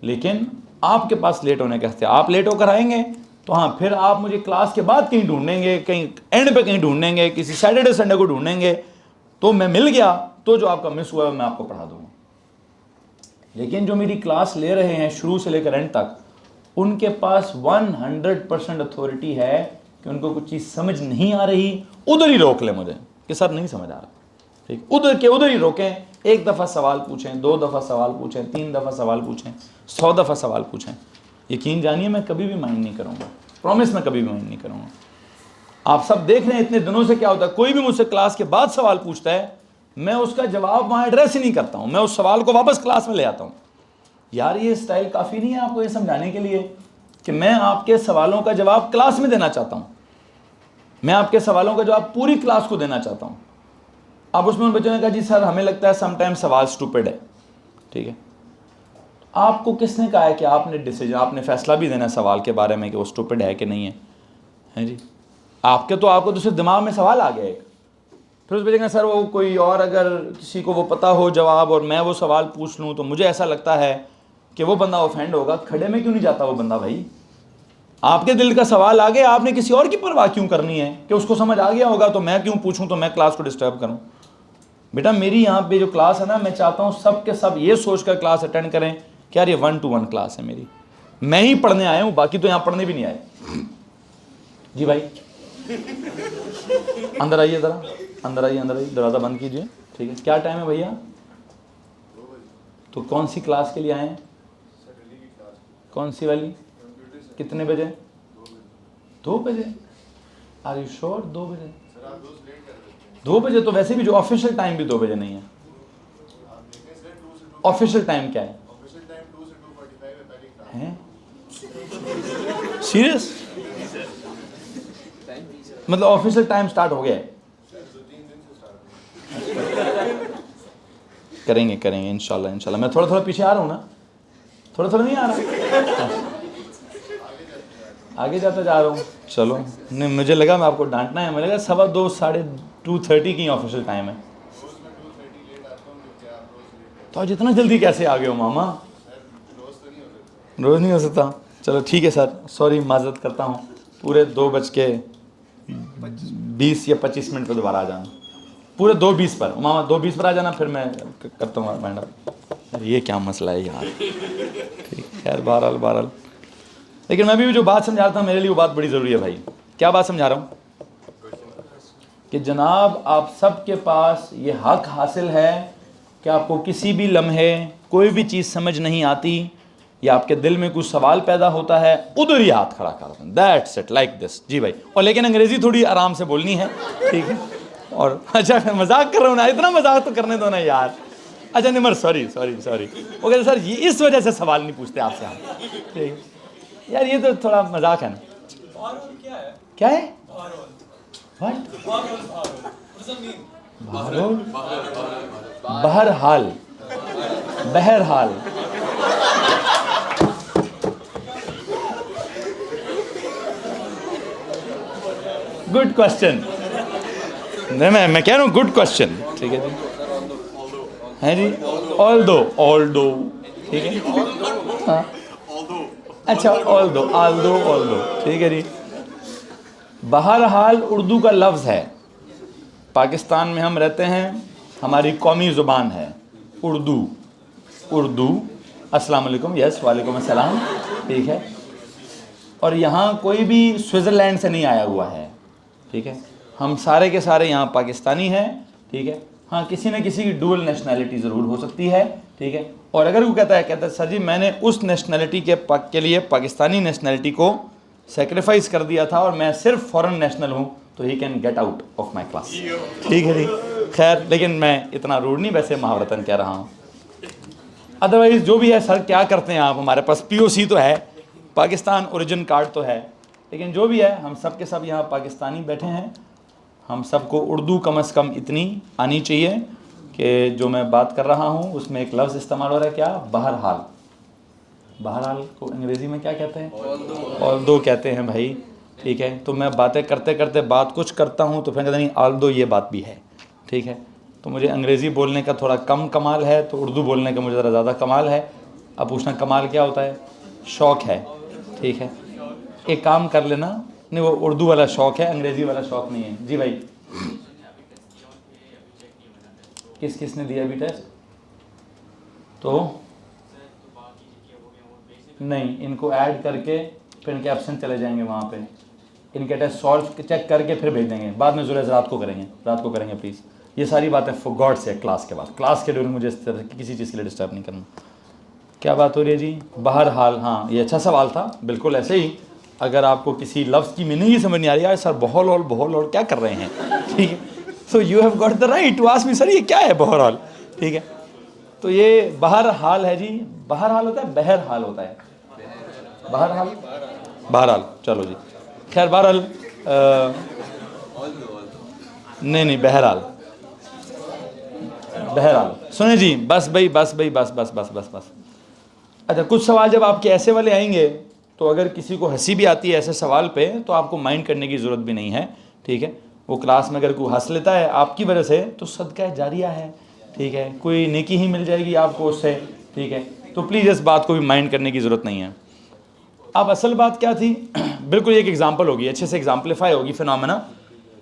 लेकिन आपके पास लेट होने का इख्तियार, आप लेट होकर आएंगे तो हाँ फिर आप मुझे क्लास के बाद कहीं ढूंढेंगे, कहीं एंड पे कहीं ढूंढेंगे, किसी सैटरडे संडे को ढूंढेंगे, तो मैं मिल गया तो जो आपका मिस हुआ है मैं आपको पढ़ा दूंगा। लेकिन जो मेरी क्लास ले रहे हैं शुरू से लेकर एंड तक, उनके पास 100% अथॉरिटी है कि उनको कुछ चीज़ समझ नहीं आ रही, उधर ही रोक ले मुझे कि सर नहीं समझ आ रहा, ठीक, उधर के उधर ही रोकें। एक दफ़ा सवाल पूछें, 2 दफ़ा सवाल पूछें, 3 दफ़ा सवाल पूछें, 100 दफ़ा सवाल पूछें। यकीन जानिए मैं कभी भी माइंड नहीं करूँगा, प्रॉमिस मैं कभी भी माइंड नहीं करूँगा। आप सब देख रहे हैं इतने दिनों से क्या होता है, कोई भी मुझसे क्लास के बाद सवाल पूछता है, मैं उसका जवाब वहाँ एड्रेस ही नहीं करता हूँ, मैं उस सवाल को वापस क्लास में ले आता हूँ। यार ये स्टाइल काफ़ी नहीं है आपको ये समझाने के लिए कि मैं आपके सवालों का जवाब क्लास में देना चाहता हूँ, मैं आपके सवालों का जवाब पूरी क्लास को देना चाहता हूँ। अब उसमें उन बच्चों ने कहा जी सर हमें लगता है समटाइम सवाल स्टूपिड है, ठीक है। आपको किसने कहा है कि आपने डिसीजन, आपने फैसला भी देना सवाल के बारे में कि वो स्टूपिड है कि नहीं है जी। आपको तो सिर्फ दिमाग में सवाल आ गया एक, फिर उस बच्चे सर वो कोई और अगर किसी को वो पता हो जवाब और मैं वो सवाल पूछ लूँ तो मुझे ऐसा लगता है कि वो बंदा ऑफेंड होगा। खड़े में क्यों नहीं जाता वो बंदा भाई? आपके दिल का सवाल आ गया, आपने किसी और की परवाह क्यों करनी है कि उसको समझ आ गया होगा तो मैं क्यों पूछूं, तो मैं क्लास को डिस्टर्ब करूं? बेटा मेरी यहाँ पे जो क्लास है ना, मैं चाहता हूँ सब के सब ये सोच कर क्लास अटेंड करें कि यार ये 1-to-1 क्लास है मेरी, मैं ही पढ़ने आया हूँ, बाकी तो यहाँ पढ़ने भी नहीं आए। जी भाई अंदर आइए ज़रा, अंदर आइए, दरवाज़ा बंद कीजिए, ठीक है। क्या टाइम है भैया? तो कौन सी क्लास के लिए आए हैं? कौन सी वाली? कितने बजे? 2 बजे? आर यू श्योर 2 बजे? 2 बजे तो वैसे भी जो ऑफिशियल टाइम भी 2 बजे नहीं है। ऑफिशियल टाइम क्या है? हैं? सीरियस? मतलब ऑफिशियल टाइम स्टार्ट हो गया है? करेंगे इंशाल्लाह। मैं थोड़ा पीछे आ रहा हूँ ना, थोड़ा नहीं आ रहा, आगे जाता जा रहा हूँ। चलो नहीं, मुझे लगा मैं आपको डांटना है, मुझे लगा 2:15 साढ़े 2:30 की ऑफिशियल टाइम है। तो आज इतना जल्दी कैसे आ गए हो मामा? रोज़ नहीं हो सकता। चलो ठीक है सर, सॉरी, माजरत करता हूँ। पूरे 2:20 या 25 मिनट पर दोबारा आ जाना, पूरे 2:20 पर मामा, 2:20 पर आ जाना, फिर मैं करता हूँ माइंड अप। ये क्या मसला है यार? ठीक, खैर बहरहाल, लेकिन मैं भी जो बात समझा रहा था मेरे लिए वो बात बड़ी ज़रूरी है भाई। क्या बात समझा रहा हूँ? कि जनाब आप सबके पास ये हक हासिल है कि आपको किसी भी लम्हे कोई भी चीज़ समझ नहीं आती या आपके दिल में कुछ सवाल पैदा होता है, उधर ही हाथ खड़ा कर दें, दैट्स इट, लाइक दिस। जी भाई, और लेकिन अंग्रेज़ी थोड़ी आराम से बोलनी है, ठीक है। और अच्छा मैं मजाक कर रहा हूँ ना, इतना मजाक तो करने दो ना यार। अच्छा निमर, सॉरी वो कहते सर ये इस वजह से सवाल नहीं पूछते आपसे हम, ठीक है यार, ये तो थोड़ा मजाक है ना। क्या है? बहरहाल गुड क्वेश्चन। नहीं मैं कह रहा हूँ गुड क्वेश्चन, ठीक है जी, है जी। ऑल दो ठीक है, हाँ अच्छा ऑल दो ठीक है जी। बहरहाल उर्दू का लफ्ज़ है, पाकिस्तान में हम रहते हैं, हमारी कौमी ज़ुबान है उर्दू। अस्सलाम वालेकुम, यस वालेकुम अस्सलाम, ठीक है। और यहाँ कोई भी स्विट्ज़रलैंड से नहीं आया हुआ है, ठीक है। हम सारे के सारे यहाँ पाकिस्तानी हैं, ठीक है। हाँ किसी न किसी की डुअल नेशनैलिटी ज़रूर हो सकती है, ठीक है। और अगर वो कहता है सर जी मैंने उस नेशनैलिटी के लिए पाकिस्तानी नेशनैलिटी को सेक्रीफाइस कर दिया था और मैं सिर्फ फॉरेन नेशनल हूँ, तो he can get out of my class, ठीक है जी। खैर लेकिन मैं इतना रूड नहीं, वैसे मुहावरतन कह रहा हूँ। अदरवाइज़ जो भी है सर, क्या करते हैं आप, हमारे पास POC तो है, पाकिस्तान ओरिजिन कार्ड तो है, लेकिन जो भी है हम सब के सब यहाँ पाकिस्तानी बैठे हैं, हम सबको उर्दू कम से कम इतनी आनी चाहिए कि जो मैं बात कर रहा हूँ उसमें एक लफ्ज़ इस्तेमाल हो रहा है, क्या? बहरहाल को अंग्रेज़ी में क्या कहते हैं? ऑल दो कहते हैं भाई, ठीक है। तो मैं बातें करते करते बात कुछ करता हूँ तो फिर कहते नहीं ऑल दो ये बात भी है, ठीक है। तो मुझे अंग्रेज़ी बोलने का थोड़ा कम कमाल है, तो उर्दू बोलने का मुझे ज़रा ज़्यादा कमाल है। अब पूछना कमाल क्या होता है? शौक़ है, ठीक है। एक काम कर लेना, नहीं वो उर्दू वाला शौक़ है, अंग्रेज़ी वाला शौक़ नहीं है। जी भाई, किस किसने दिया अभी टेस्ट? तो नहीं, इनको ऐड करके फिर इनके ऑप्शन चले जाएंगे वहाँ पे, इनके टेस्ट सॉल्व चेक करके फिर भेज देंगे। बाद में ज़रूर रात को करेंगे, रात को करेंगे प्लीज़। ये सारी बातें फॉर गॉड से क्लास के बाद, क्लास के ड्यूरिंग मुझे इस तरह की किसी चीज़ के लिए डिस्टर्ब नहीं करना। क्या बात हो रही है जी? बहरहाल हाँ, ये अच्छा सवाल था, बिल्कुल ऐसे ही। अगर आपको किसी लफ्ज़ की मीनिंग ही समझ नहीं आ रही, यार सर बहरहाल क्या कर रहे हैं, ठीक है, so you have got the right to ask me sir ये क्या है बहरहाल, ठीक है। तो ये बहरहाल है जी, बहरहाल होता है, बहरहाल होता है, बहरहाल, चलो जी, खैर बहरहाल, नहीं बहरहाल, सुने जी, बस भाई बस। अच्छा, कुछ सवाल जब आपके ऐसे वाले आएंगे तो अगर किसी को हंसी भी आती है ऐसे सवाल पे तो आपको माइंड करने की ज़रूरत भी नहीं है, ठीक है। वो क्लास में अगर कोई हंस लेता है आपकी वजह से तो सदका जारिया है, ठीक है, कोई नेकी ही मिल जाएगी आपको उससे, ठीक है। तो प्लीज़ इस बात को भी माइंड करने की ज़रूरत नहीं है। अब असल बात क्या थी? बिल्कुल एक एग्जांपल होगी, अच्छे से एग्जाम्पलीफाई होगी फिनोमेना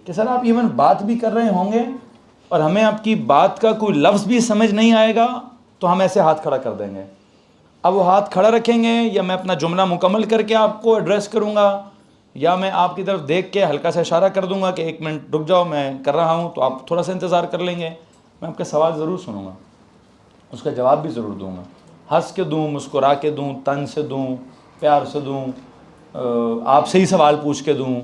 कि सर आप इवन बात भी कर रहे होंगे और हमें आपकी बात का कोई लफ्ज़ भी समझ नहीं आएगा तो हम ऐसे हाथ खड़ा कर देंगे। अब वो हाथ खड़ा रखेंगे या मैं अपना जुमला मुकम्मल करके आपको एड्रेस करूँगा या मैं आपकी तरफ देख के हल्का सा इशारा कर दूंगा कि 1 मिनट रुक जाओ मैं कर रहा हूँ, तो आप थोड़ा सा इंतज़ार कर लेंगे। मैं आपका सवाल ज़रूर सुनूंगा, उसका जवाब भी ज़रूर दूंगा, हंस के दूँ, मुस्कुरा के दूँ, तन से दूँ, प्यार से दूँ, आपसे ही सवाल पूछ के दूँ,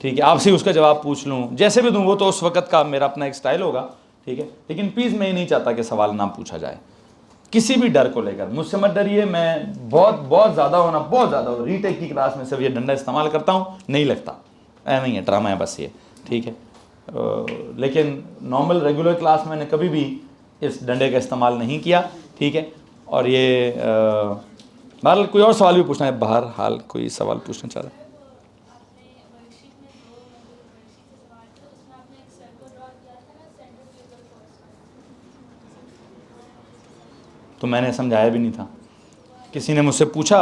ठीक है, आपसे ही उसका जवाब पूछ लूँ, जैसे भी दूँ वो तो उस वक़्त का मेरा अपना एक स्टाइल होगा, ठीक है। लेकिन प्लीज़ मैं ये नहीं चाहता कि सवाल ना पूछा जाए किसी भी डर को लेकर। मुझसे मत डरिए, मैं बहुत ज़्यादा हो रीटेक की क्लास में सिर्फ ये डंडा इस्तेमाल करता हूँ, नहीं लगता ऐ नहीं है, ड्रामा है बस ये, ठीक है। लेकिन नॉर्मल रेगुलर क्लास में मैंने कभी भी इस डंडे का इस्तेमाल नहीं किया, ठीक है। और ये बहरहाल कोई और सवाल भी पूछना है, बहरहाल कोई सवाल पूछना चाह रहा है? तो मैंने समझाया भी नहीं था, किसी ने मुझसे पूछा,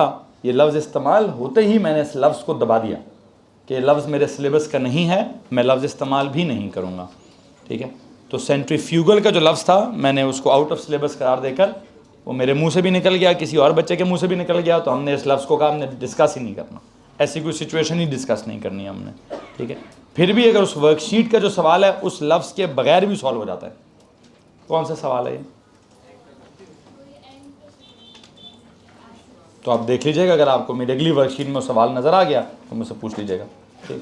ये लफ्ज़ इस्तेमाल होते ही मैंने इस लफ्ज़ को दबा दिया कि ये लफ्ज़ मेरे सिलेबस का नहीं है, मैं लफ्ज़ इस्तेमाल भी नहीं करूँगा, ठीक है। तो सेंट्रीफ्यूगल का जो लफ्ज़ था मैंने उसको आउट ऑफ सिलेबस करार देकर, वो मेरे मुंह से भी निकल गया, किसी और बच्चे के मुंह से भी निकल गया, तो हमने इस लफ्ज़ को कहा हमने डिस्कस ही नहीं करना, ऐसी कोई सिचुएशन ही डिस्कस नहीं करनी है हमने, ठीक है। फिर भी अगर उस वर्कशीट का जो सवाल है उस लफ्ज़ के बगैर भी सॉल्व हो जाता है। कौन सा सवाल है ये? तो आप देख लीजिएगा, अगर आपको मेरी अगली वर्कशीट में सवाल नज़र आ गया तो मुझसे पूछ लीजिएगा, ठीक।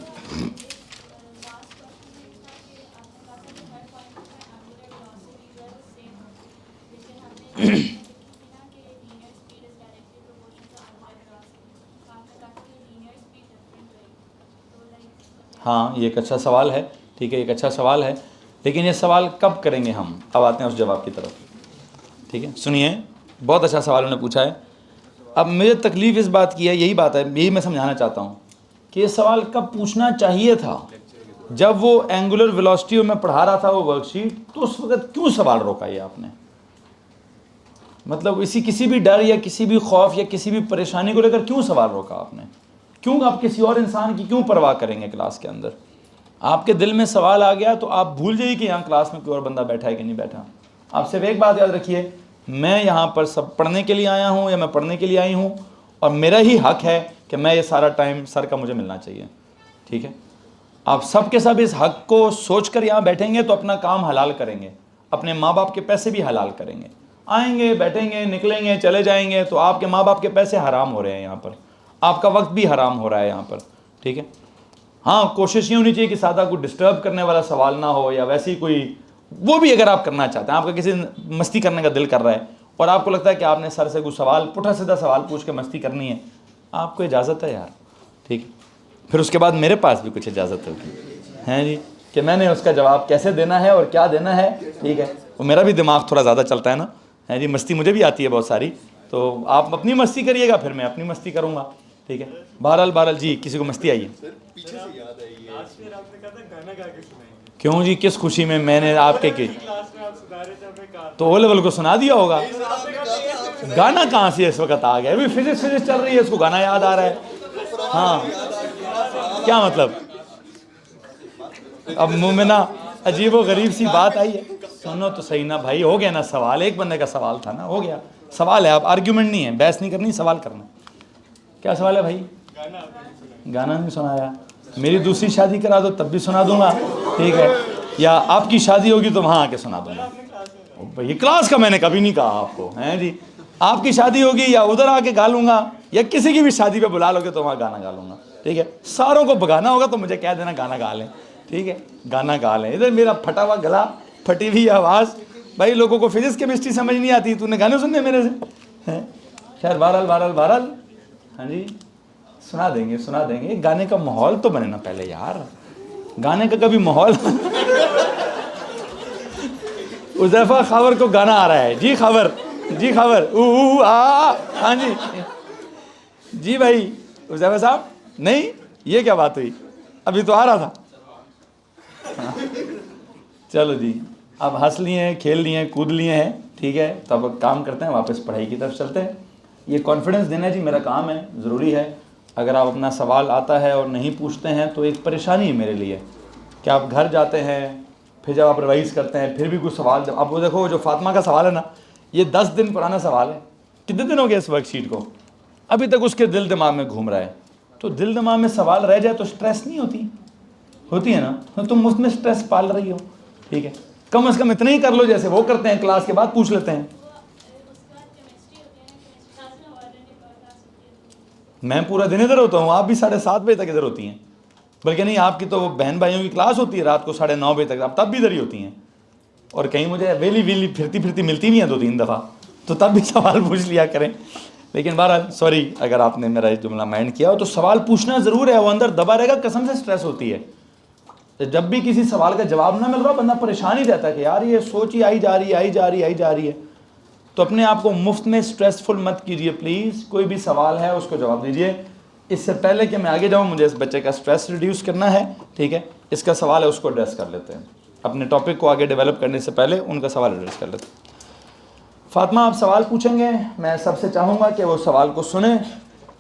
हाँ, ये एक अच्छा सवाल है, ठीक है, एक अच्छा सवाल है, लेकिन ये सवाल कब करेंगे हम? अब आते हैं उस जवाब की तरफ, ठीक है। सुनिए, बहुत अच्छा सवाल उन्होंने पूछा है। अब मुझे तकलीफ़ इस बात की है, यही बात है, यही मैं समझाना चाहता हूँ कि ये सवाल कब पूछना चाहिए था। जब वो एंगुलर वेलोसिटी में पढ़ा रहा था वो वर्कशीट, तो उस वक्त क्यों सवाल रोका ये आपने? मतलब किसी भी डर या किसी भी खौफ या किसी भी परेशानी को लेकर क्यों सवाल रोका आपने? क्यों आप किसी और इंसान की क्यों परवाह करेंगे क्लास के अंदर? आपके दिल में सवाल आ गया तो आप भूल जाइए कि यहाँ क्लास में कोई और बंदा बैठा है कि नहीं बैठा। आप सिर्फ एक बात याद रखिए, मैं यहाँ पर सब पढ़ने के लिए आया हूँ या मैं पढ़ने के लिए आई हूँ, और मेरा ही हक है कि मैं ये सारा टाइम सर का मुझे मिलना चाहिए, ठीक है। आप सब के सब इस हक को सोच कर यहाँ बैठेंगे तो अपना काम हलाल करेंगे, अपने माँ बाप के पैसे भी हलाल करेंगे। आएंगे, बैठेंगे, निकलेंगे, चले जाएंगे, तो आपके माँ बाप के पैसे हराम हो रहे हैं यहाँ पर, आपका वक्त भी हराम हो रहा है यहाँ पर, ठीक है। हाँ, कोशिश ये होनी चाहिए कि सादा कोई डिस्टर्ब करने वाला सवाल ना हो, या वैसे ही कोई, वो भी अगर आप करना चाहते हैं, आपका किसी मस्ती करने का दिल कर रहा है और आपको लगता है कि आपने सर से कुछ सवाल, पुठा सीधा सवाल पूछ के मस्ती करनी है, आपको इजाज़त है यार, ठीक है। फिर उसके बाद मेरे पास भी कुछ इजाज़त होगी, हैं जी, कि मैंने उसका जवाब कैसे देना है और क्या देना है, ठीक है। वो मेरा भी दिमाग थोड़ा ज़्यादा चलता है ना, है जी, मस्ती मुझे भी आती है बहुत सारी, तो आप अपनी मस्ती करिएगा, फिर मैं अपनी मस्ती करूँगा, ठीक है। बहरहाल जी, किसी को मस्ती आई है? पीछे से याद आई है, क्यों जी, किस खुशी में? मैंने आपके की तो ओ लेवल को सुना दिया होगा। गाना कहाँ से इस वक्त आ गया? अभी फिजिक्स चल रही है, इसको गाना याद आ रहा है। हाँ, क्या मतलब? अब मुंह में ना अजीब व गरीब सी बात आई है। सुनो तो सही ना भाई, हो गया ना सवाल, एक बंदे का सवाल था ना, हो गया सवाल है। अब आर्ग्यूमेंट नहीं है, बहस नहीं करनी, सवाल करना। क्या सवाल है भाई? गाना नहीं सुनाया? मेरी दूसरी शादी करा दो तब भी सुना दूंगा, ठीक है? या आपकी शादी होगी तो वहाँ आके सुना दूंगा। भाई क्लास का मैंने कभी नहीं कहा आपको, हैं जी? आपकी शादी होगी या उधर आके गा लूंगा, या किसी की भी शादी पे बुला लोगे तो वहाँ गाना गा लूंगा, ठीक है? सारों को भगाना होगा तो मुझे कह देना, गाना गा लें, ठीक है? गाना गा लें। इधर मेरा फटा हुआ गला, फटी हुई आवाज़, भाई लोगों को फिजिक्स केमिस्ट्री समझ नहीं आती, तूने गाने सुनने मेरे से हैं? खैर बहरहाल, हाँ जी, सुना देंगे। गाने का माहौल तो बने ना पहले यार, गाने का कभी माहौल उज़ैफा खबर को गाना आ रहा है, जी खबर ऊ आ, हाँ जी भाई उज़ैफा साहब, नहीं ये क्या बात हुई? अभी तो आ रहा था। हाँ। चलो जी, अब हंस लिए हैं, खेल लिए हैं, कूद लिए हैं, ठीक है? तो अब काम करते हैं, वापस पढ़ाई की तरफ चलते हैं। ये कॉन्फिडेंस देना जी मेरा काम है, ज़रूरी है। अगर आप अपना सवाल आता है और नहीं पूछते हैं तो एक परेशानी है मेरे लिए कि आप घर जाते हैं, फिर जब आप रिवाइज़ करते हैं फिर भी कुछ सवाल, जब आप वो देखो जो फातिमा का सवाल है ना, ये 10 दिन पुराना सवाल है। कितने दिन हो गए इस वर्कशीट को, अभी तक उसके दिल दिमाग में घूम रहा है। तो दिल दिमाग में सवाल रह जाए तो स्ट्रेस नहीं होती है ना? तो तुम उसमें स्ट्रेस पाल रही हो, ठीक है? कम से कम इतना ही कर लो जैसे वो करते हैं, क्लास के बाद पूछ लेते हैं। मैं पूरा दिन इधर होता हूँ, आप भी 7:30 बजे तक इधर होती हैं, बल्कि नहीं, आपकी तो बहन भाइयों की क्लास होती है रात को 9:30 बजे तक, आप तब भी इधर ही होती हैं। और कहीं मुझे वेली फिरती मिलती भी हैं 2-3 दफ़ा, तो तब भी सवाल पूछ लिया करें। लेकिन बहरहाल सॉरी अगर आपने मेरा ये जुमला माइंड किया हो, तो सवाल पूछना ज़रूर है, वो अंदर दबा रहेगा, कसम से स्ट्रेस होती है। तो जब भी किसी सवाल का जवाब ना मिल रहा, बंदा परेशान ही रहता है कि यार ये सोच ही आई जा रही है। तो अपने आप को मुफ्त में स्ट्रेसफुल मत कीजिए प्लीज़। कोई भी सवाल है उसको जवाब दीजिए। इससे पहले कि मैं आगे जाऊँ, मुझे इस बच्चे का स्ट्रेस रिड्यूस करना है, ठीक है? इसका सवाल है, उसको एड्रेस कर लेते हैं। अपने टॉपिक को आगे डेवलप करने से पहले उनका सवाल एड्रेस कर लेते हैं। फातिमा आप सवाल पूछेंगे, मैं सबसे चाहूँगा कि वो सवाल को सुने,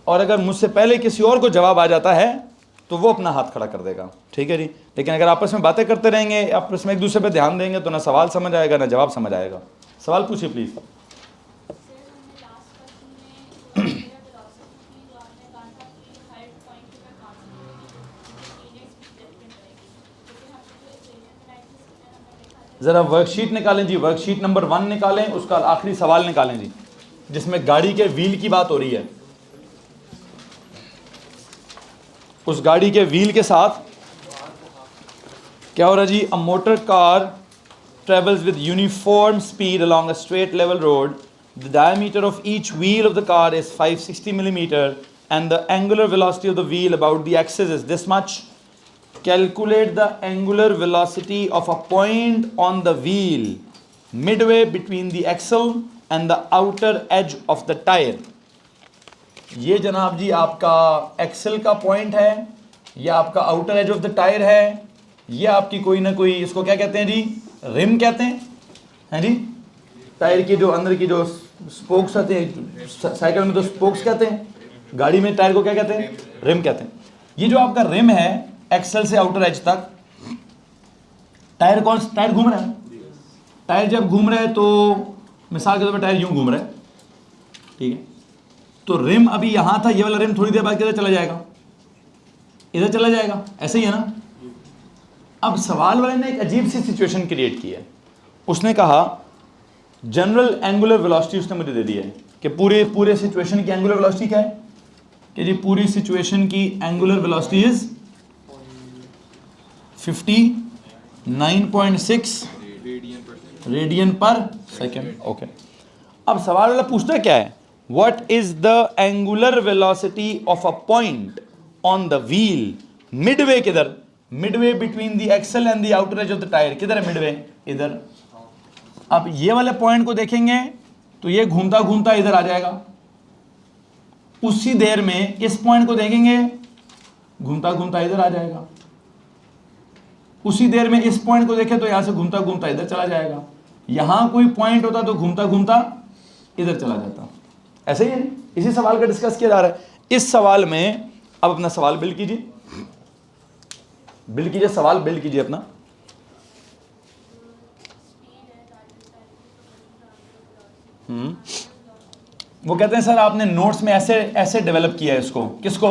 और अगर मुझसे पहले किसी और को जवाब आ जाता है तो वो अपना हाथ खड़ा कर देगा, ठीक है जी? लेकिन अगर आपस में बातें करते रहेंगे, आपस में एक दूसरे पर ध्यान देंगे, तो ना सवाल समझ आएगा ना जवाब समझ आएगा। सवाल पूछिए प्लीज़। ज़रा वर्कशीट निकालें जी, वर्कशीट नंबर 1 निकालें, उसका आखिरी सवाल निकालें जी, जिसमें गाड़ी के व्हील की बात हो रही है। उस गाड़ी के व्हील के साथ क्या हो रहा है जी? A motor car travels with uniform speed along a straight level road, the diameter of each wheel of the car is 560 millimeter and the angular velocity of the wheel about the axis is this much. Calculate the angular velocity of a point on the wheel midway between the axle and the outer edge of the tire. ये जनाब जी आपका Excel का point है, या आपका outer edge of the tyre है, या आपकी कोई ना कोई, इसको क्या कहते हैं जी? रिम कहते हैं जी? टायर की जो अंदर की जो स्पोक्स आते हैं, साइकिल में तो स्पोक्स कहते हैं, गाड़ी में टायर को क्या कहते हैं? रिम कहते हैं। ये जो आपका रिम है एक्सेल से आउटर एज तक, टायर घूम रहा है। टायर जब घूम रहा है तो मिसाल के तौर पर टायर यूं घूम रहा है, ठीक है? तो रिम अभी यहाँ था, ये वाला रिम थोड़ी देर बाद किधर चला जाएगा? इधर चला जाएगा, ऐसे ही है ना? अब सवाल वाले ने एक अजीब सी सिचुएशन क्रिएट की है। उसने कहा जनरल एंगुलर वेलोसिटी उसने मुझे दे दी है कि पूरे सिचुएशन की एंगुलर वेलोसिटी क्या है, कि जी पूरी सिचुएशन की angular velocity is 59.6 radian per second. Okay, अब सवाल वाला पूछना क्या है? What is the angular velocity of a point on the wheel midway, किधर? Midway between the axle and the outer edge of the tyre. किधर है मिडवे? इधर। अब ये वाले पॉइंट को देखेंगे तो ये घूमता घूमता इधर आ जाएगा। उसी देर में इस पॉइंट को देखेंगे, घूमता घूमता इधर आ जाएगा। उसी देर में इस पॉइंट को देखें तो यहां से घूमता घूमता इधर चला जाएगा। यहां कोई पॉइंट होता तो घूमता घूमता इधर चला जाता। ऐसे ही है, इसी सवाल का डिस्कस किया जा रहा है। इस सवाल में अब अपना सवाल बिल्ड कीजिए, सवाल बिल्ड कीजिए अपना। वो कहते हैं सर आपने नोट्स में ऐसे ऐसे डेवलप किया है इसको, किसको?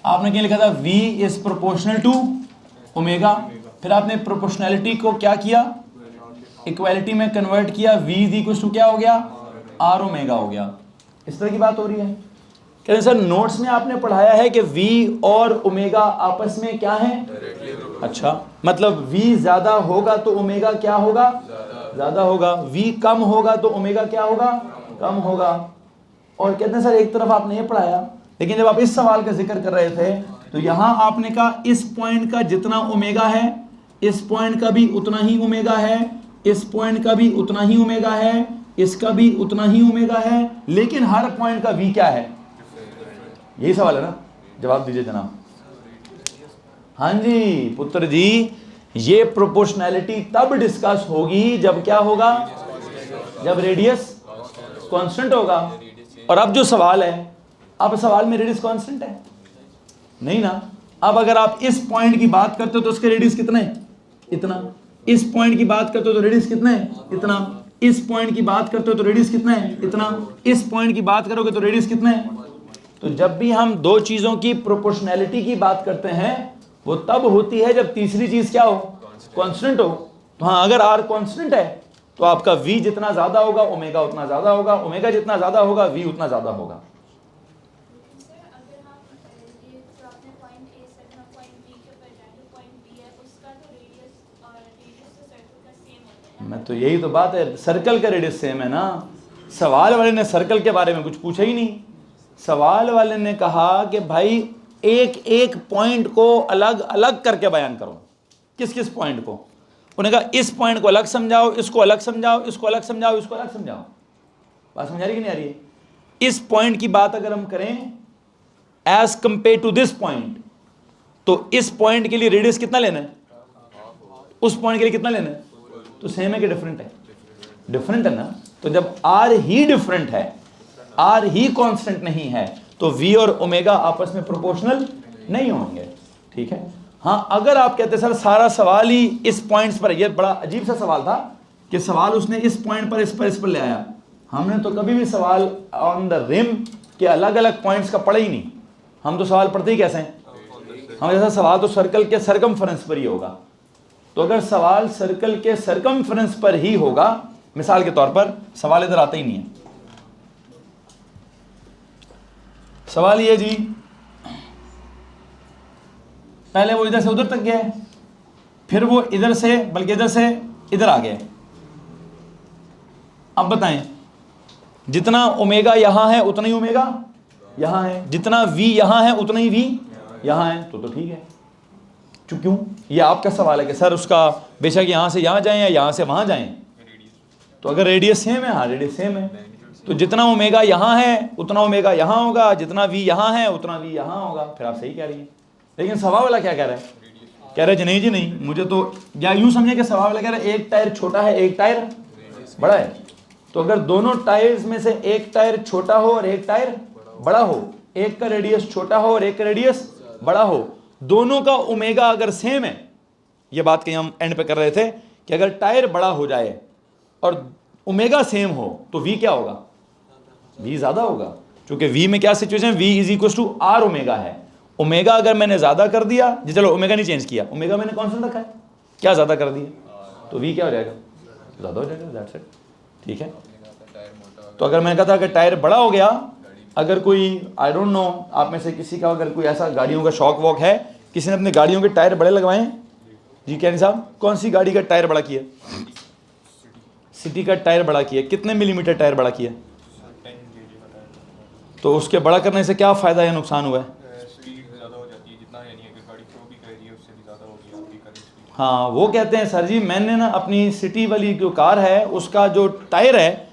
आपने क्या लिखा था, v is proportional to omega, फिर आपने प्रोपोर्शनैलिटी को क्या किया, इक्वालिटी में कन्वर्ट किया, v इज इक्वल टू क्या हो गया, r ओमेगा हो गया। इस तरह की बात हो रही है। कहते हैं सर नोट्स में आपने पढ़ाया है कि v और ओमेगा आपस में क्या है, अच्छा मतलब v ज्यादा होगा तो ओमेगा क्या होगा, ज्यादा होगा, v कम होगा तो ओमेगा क्या होगा, कम होगा। और कहते हैं सर एक तरफ आपने ये पढ़ाया, लेकिन जब आप इस सवाल का जिक्र कर रहे थे तो यहां आपने कहा इस पॉइंट का जितना ओमेगा है, इस पॉइंट का भी उतना ही ओमेगा है, इस पॉइंट का भी उतना ही ओमेगा है, इसका भी उतना ही ओमेगा है, लेकिन हर पॉइंट का v क्या है, यही सवाल है ना? जवाब दीजिए जनाब। हाँ जी पुत्र जी, ये प्रोपोर्शनैलिटी तब डिस्कस होगी जब क्या होगा, जब रेडियस कांस्टेंट होगा। और अब जो सवाल है, अब सवाल में रेडियस कांस्टेंट है नहीं ना। अब अगर आप इस पॉइंट की बात करते हो तो उसके रेडियस कितने, इतना। इस पॉइंट की बात करते हो तो रेडियस कितने, इतना। इस पॉइंट की बात करते हो तो रेडियस कितने, इतना। इस पॉइंट की बात करोगे तो रेडियस कितने। तो जब भी हम दो चीजों की प्रोपोर्शनैलिटी की बात करते हैं वो तब होती है जब तीसरी चीज क्या हो, कांस्टेंट हो। तो हाँ, अगर r कांस्टेंट है तो आपका v जितना ज्यादा होगा ओमेगा उतना ज्यादा होगा, ओमेगा जितना ज्यादा होगा v उतना ज्यादा होगा। मैं तो यही तो बात है, सर्कल का रेडियस सेम है ना। सवाल वाले ने सर्कल के बारे में कुछ पूछा ही नहीं। सवाल वाले ने कहा कि भाई एक एक पॉइंट को अलग अलग करके बयान करो। किस किस पॉइंट को? उन्होंने कहा इस पॉइंट को अलग समझाओ, इसको अलग समझाओ, इसको अलग समझाओ, इसको अलग समझाओ। बात समझ आ रही कि नहीं आ रही है? इस पॉइंट की बात अगर हम करें as compare to this point, तो इस पॉइंट के लिए रेडियस कितना लेना है, उस पॉइंट के लिए कितना लेना है? तो सेम है कि डिफरेंट है? डिफरेंट है ना। तो जब r ही डिफरेंट है, r ही कांस्टेंट नहीं है, तो v और ओमेगा आपस में प्रोपोर्शनल नहीं होंगे। ठीक है। हाँ, अगर आप कहते सर सारा सवाल ही इस पॉइंट्स पर, यह बड़ा अजीब सा सवाल था कि सवाल उसने इस पॉइंट पर, इस पर ले आया। हमने तो कभी भी सवाल ऑन द रिम के अलग अलग पॉइंट्स का पढ़ा ही नहीं। हम तो सवाल पढ़ते ही कैसे हैं, हम जैसा सवाल तो सर्कल के सरकमफ्रेंस पर ही होगा। तो अगर सवाल सर्कल के सरकमफ्रेंस पर ही होगा, मिसाल के तौर पर सवाल इधर आता ही नहीं है। सवाल ये जी, पहले वो इधर से उधर तक गया है, फिर वो इधर से, बल्कि इधर से इधर आ गया। अब बताएं, जितना ओमेगा यहां है उतना ही ओमेगा यहां है, जितना v यहां है उतना ही v यहां है, तो ठीक है। क्यों? ये आपका सवाल है कि सर उसका बेशक यहां से यहां जाएं या यहां से वहां जाएं, तो अगर रेडियस सेम है, हाँ रेडियस सेम है, तो जितना ओमेगा यहाँ है उतना ओमेगा यहाँ होगा, जितना v यहाँ है उतना v यहाँ होगा। फिर आप सही कह रही हैं। लेकिन सवाल वाला क्या कह रहा है? कह रहे जी नहीं, मुझे तो, या यूं समझे कि सवाल वाला कह रहा है एक टायर छोटा है एक टायर बड़ा है। तो अगर दोनों टायर्स में से एक टायर छोटा हो और एक टायर बड़ा हो, एक का रेडियस छोटा हो और एक का रेडियस बड़ा हो, दोनों का ओमेगा अगर सेम है, ये बात कहीं हम एंड पे कर रहे थे कि अगर टायर बड़ा हो जाए और ओमेगा सेम हो तो v क्या होगा, v ज्यादा होगा। क्योंकि v में क्या situation, v is equal to r omega है। ओमेगा अगर मैंने ज्यादा कर दिया जी, चलो ओमेगा नहीं चेंज किया, ओमेगा मैंने कांस्टेंट रखा है, क्या ज्यादा कर दिया तो v क्या हो जाएगा, ज्यादा हो जाएगा। That's it. ठीक है। तो अगर मैंने कहा था कि टायर बड़ा हो गया, अगर कोई आई डोंट नो आप में से किसी का अगर कोई ऐसा गाड़ियों का शौक वॉक है, किसी ने अपने गाड़ियों के टायर बड़े लगवाए जी? क्या साहब, कौन सी गाड़ी का टायर बड़ा किया? सिटी का टायर बड़ा किया। कितने मिलीमीटर टायर बड़ा किया? तो उसके बड़ा करने से क्या फ़ायदा या नुकसान हुआ है? स्पीड ज़्यादा हो जाती है, जितना है नहीं है कि गाड़ी जो भी कह रही है उससे भी ज़्यादा होगी आपकी करंट स्पीड। हाँ, वो कहते हैं सर जी मैंने ना अपनी सिटी वाली जो कार है उसका जो टायर है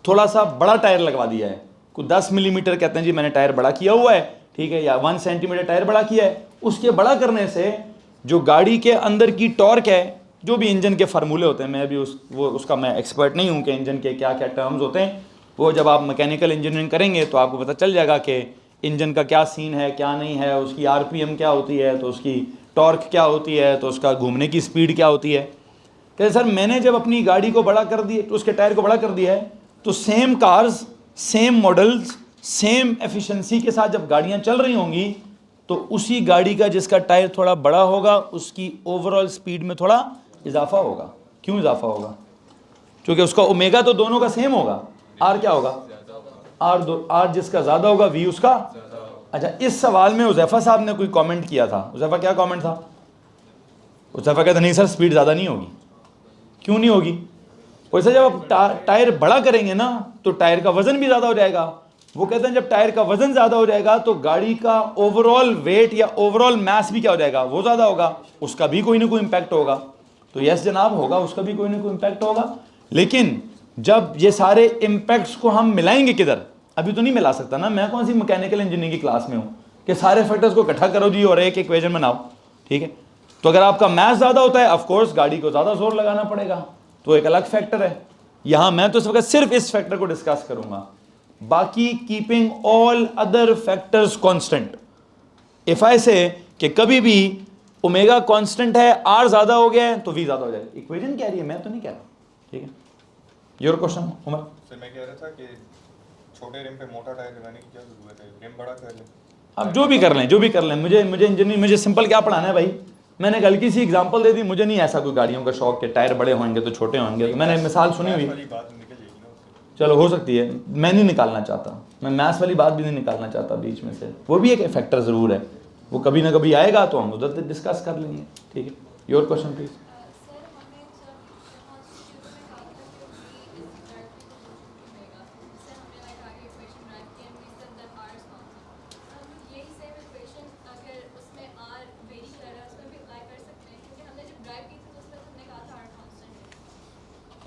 थोड़ा सा बड़ा टायर लगवा दिया है, कुछ 10 मिलीमीटर कहते हैं जी मैंने टायर बड़ा किया हुआ है, ठीक है, या 1 सेंटीमीटर टायर बड़ा किया है। उसके बड़ा करने से जो गाड़ी के अंदर की टॉर्क है, जो भी इंजन के फार्मूले होते हैं, मैं भी उसका मैं एक्सपर्ट नहीं हूँ कि इंजन के क्या क्या टर्म्स होते हैं, वो जब आप मैकेनिकल इंजीनियरिंग करेंगे तो आपको पता चल जाएगा कि इंजन का क्या सीन है, क्या नहीं है, उसकी आरपीएम क्या होती है, तो उसकी टॉर्क क्या होती है, तो उसका घूमने की स्पीड क्या होती है। कहते सर मैंने जब अपनी गाड़ी को बड़ा कर दिया, तो उसके टायर को बड़ा कर दिया है, तो same cars, same models, same efficiency के साथ जब गाड़ियाँ चल रही होंगी तो उसी गाड़ी का जिसका टायर थोड़ा बड़ा होगा उसकी ओवरऑल स्पीड में थोड़ा इजाफा होगा। क्यों इजाफा होगा? क्योंकि उसका ओमेगा तो दोनों का सेम होगा। आर क्या होगा? आर जिसका ज़्यादा होगा वी उसका। अच्छा, इस सवाल में उज़ैफ़ा साहब ने कोई कमेंट किया था। उज़ैफ़ा क्या कमेंट था? उज़ैफ़ा कहता नहीं सर स्पीड ज़्यादा नहीं होगी। क्यों नहीं होगी? वैसे जब आप टायर बड़ा करेंगे ना तो टायर का वज़न भी ज़्यादा हो जाएगा। वो कहते हैं जब टायर का वज़न ज़्यादा हो जाएगा तो गाड़ी का ओवरऑल वेट या ओवरऑल मास भी क्या हो जाएगा? वो ज़्यादा होगा, उसका भी कोई ना कोई इम्पैक्ट होगा। तो यस जनाब होगा, उसका भी कोई ना कोई इम्पैक्ट होगा। लेकिन जब ये सारे इम्पैक्ट्स को हम मिलाएंगे किधर? अभी तो नहीं मिला सकता ना, मैं कौन सी मैकेनिकल इंजीनियरिंग की क्लास में हूँ कि सारे फैक्टर्स को इकट्ठा करो जी और एक इक्वेशन बनाओ। ठीक है, तो अगर आपका मास ज़्यादा होता है ऑफकोर्स गाड़ी को ज़्यादा जोर लगाना पड़ेगा, तो एक अलग फैक्टर है। यहाँ मैं तो सिर्फ इस फैक्टर को डिस्कस करूँगा, बाकी keeping all other factors constant. If I से कि कभी भी ओमेगा कांस्टेंट है, आर ज़्यादा हो गया है तो वी ज़्यादा हो जाएगा। इक्वेशन कह रही है, मैं तो नहीं कह रहा। ठीक है, योर क्वेश्चन उमर। सर मैं कह रहा था कि छोटे रिम पे मोटा टायर लगाने की क्या जरूरत है, रिम बड़ा कर लें। आप जो भी कर लें, जो भी कर लें, मुझे इंजीनियरिंग, मुझे सिंपल क्या पढ़ाना है भाई। मैंने एक हल्की सी एग्जांपल दे दी, मुझे नहीं ऐसा कोई गाड़ियों का शौक के टायर बड़े होंगे तो छोटे होंगे, तो मैंने मिसाल सुनी हुई। वाली बात निकल जाएगी ना उससे। चलो हो सकती है, मैं नहीं निकालना चाहता, मैं मैथ्स वाली बात भी नहीं निकालना चाहता बीच में से। वो भी एक फैक्टर ज़रूर है, वो कभी ना कभी आएगा तो हम उधर डिस्कस कर लेंगे। ठीक है, योर क्वेश्चन प्लीज।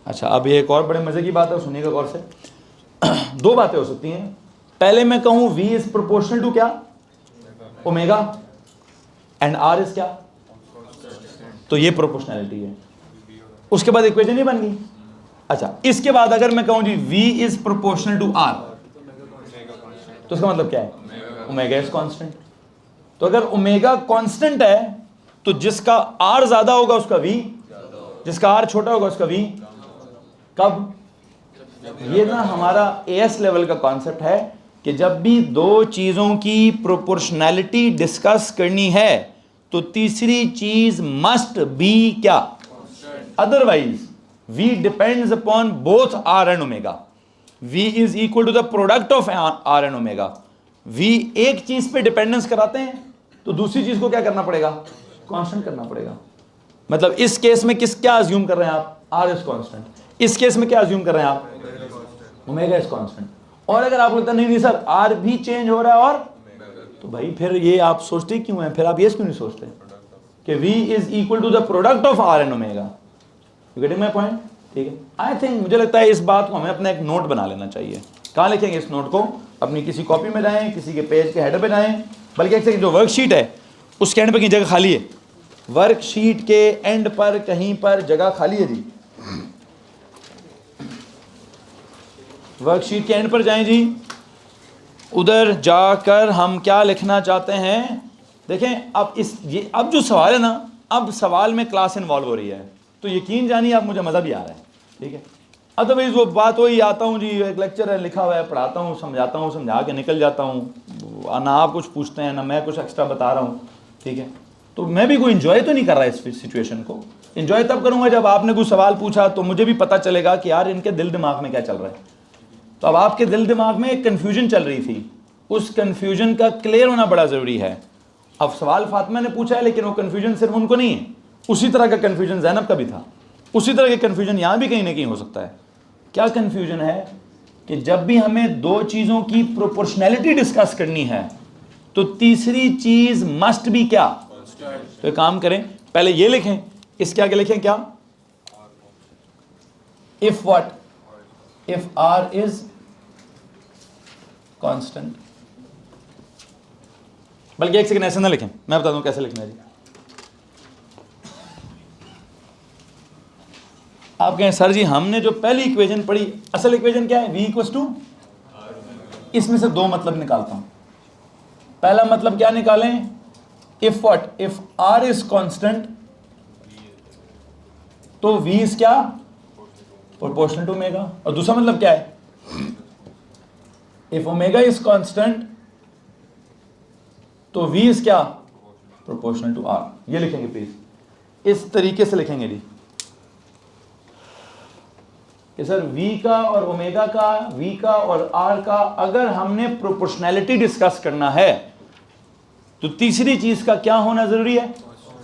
अच्छा, अब ये एक और बड़े मज़े की बात है, सुनिएगा गौर से। दो बातें हो सकती हैं। पहले मैं कहूँ V इज प्रोपोर्शनल टू क्या? ओमेगा, एंड R इज क्या? तो ये प्रोपोर्शनैलिटी है। उसके बाद इक्वेशन ही बन गई। अच्छा, इसके बाद अगर मैं कहूँ जी V is proportional to R, तो इसका मतलब क्या है? Omega is constant. तो अगर ओमेगा कांस्टेंट है तो जिसका R ज्यादा होगा उसका V, जिसका R छोटा होगा उसका V। कब? ये ना हमारा AS लेवल का कॉन्सेप्ट है कि जब भी दो चीज़ों की प्रोपोर्शनैलिटी डिस्कस करनी है तो तीसरी चीज़ मस्ट बी क्या? Otherwise V depends upon both R and omega. V is equal to the product of R and omega. V एक चीज़ पे डिपेंडेंस कराते हैं तो दूसरी चीज़ को क्या करना पड़ेगा? कांस्टेंट करना पड़ेगा। मतलब इस केस में क्या अज्यूम कर रहे हैं आप? R is constant. इस केस में क्या अज्यूम कर रहे हैं आप? Omega is constant. और अगर आपको लगता नहीं सर R भी चेंज हो रहा है, और तो भाई फिर ये आप सोचते क्यों हैं? फिर आप ये क्यों नहीं सोचते कि V is equal to the product of R and omega? You getting my point? ठीक है, आई थिंक मुझे लगता है इस बात को हमें अपना एक नोट बना लेना चाहिए। कहाँ लिखेंगे इस नोट को? अपनी किसी कॉपी में जाएं, किसी के पेज के हेडर पे जाएं, बल्कि एक सेकंड, जो वर्कशीट है उसके एंड पे कहीं जगह खाली है। वर्कशीट के एंड पर कहीं पर जगह खाली है जी। वर्कशीट के एंड पर जाएं जी, उधर जाकर हम क्या लिखना चाहते हैं देखें। अब जो सवाल है ना, अब सवाल में क्लास इन्वॉल्व हो रही है, तो यकीन जानिए अब मुझे मज़ा भी आ रहा है। ठीक है, अदरवाइज वो बात वही, आता हूँ जी एक लेक्चर है लिखा हुआ है, पढ़ाता हूँ, समझाता हूँ, समझा के निकल जाता हूँ, ना आप कुछ पूछते हैं ना मैं कुछ एक्स्ट्रा बता रहा हूँ। ठीक है, तो मैं भी कोई इन्जॉय तो नहीं कर रहा इस सिचुएशन को। इन्जॉय तब करूँगा जब आपने कुछ सवाल पूछा तो मुझे भी पता चलेगा कि यार इनके दिल दिमाग में क्या चल रहा है। तो अब आपके दिल दिमाग में एक कन्फ्यूजन चल रही थी, उस कन्फ्यूजन का क्लियर होना बड़ा ज़रूरी है। अब सवाल फातिमा ने पूछा है, लेकिन वो कन्फ्यूजन सिर्फ उनको नहीं है, उसी तरह का कन्फ्यूजन ज़ैनब का भी था, उसी तरह का कन्फ्यूजन यहाँ भी कहीं ना कहीं हो सकता है। क्या कन्फ्यूजन है कि जब भी हमें दो चीज़ों की प्रोपोर्शनैलिटी डिस्कस करनी है तो तीसरी चीज़ मस्ट बी क्या? तो एक काम करें, पहले ये लिखें, इसके आगे लिखें क्या? If what? if R is constant। बल्कि एक सेकंड ऐसे ना लिखें, मैं बता दूं कैसे लिखना है जी। आप कहें सर जी हमने जो पहली इक्वेशन पढ़ी, असल इक्वेशन क्या है? v इक्वल्स टू, इसमें से दो मतलब निकालता हूं। पहला मतलब क्या निकालें? If what? If r is constant तो v इज क्या? Proportional to omega. और दूसरा मतलब क्या है? इफ ओमेगा इज कांस्टेंट तो v इज क्या? Proportional to r। ये लिखेंगे प्लीज, इस तरीके से लिखेंगे जी कि सर v का और ओमेगा का, v का और r का अगर हमने प्रोपोर्शनैलिटी डिस्कस करना है तो तीसरी चीज का क्या होना जरूरी है?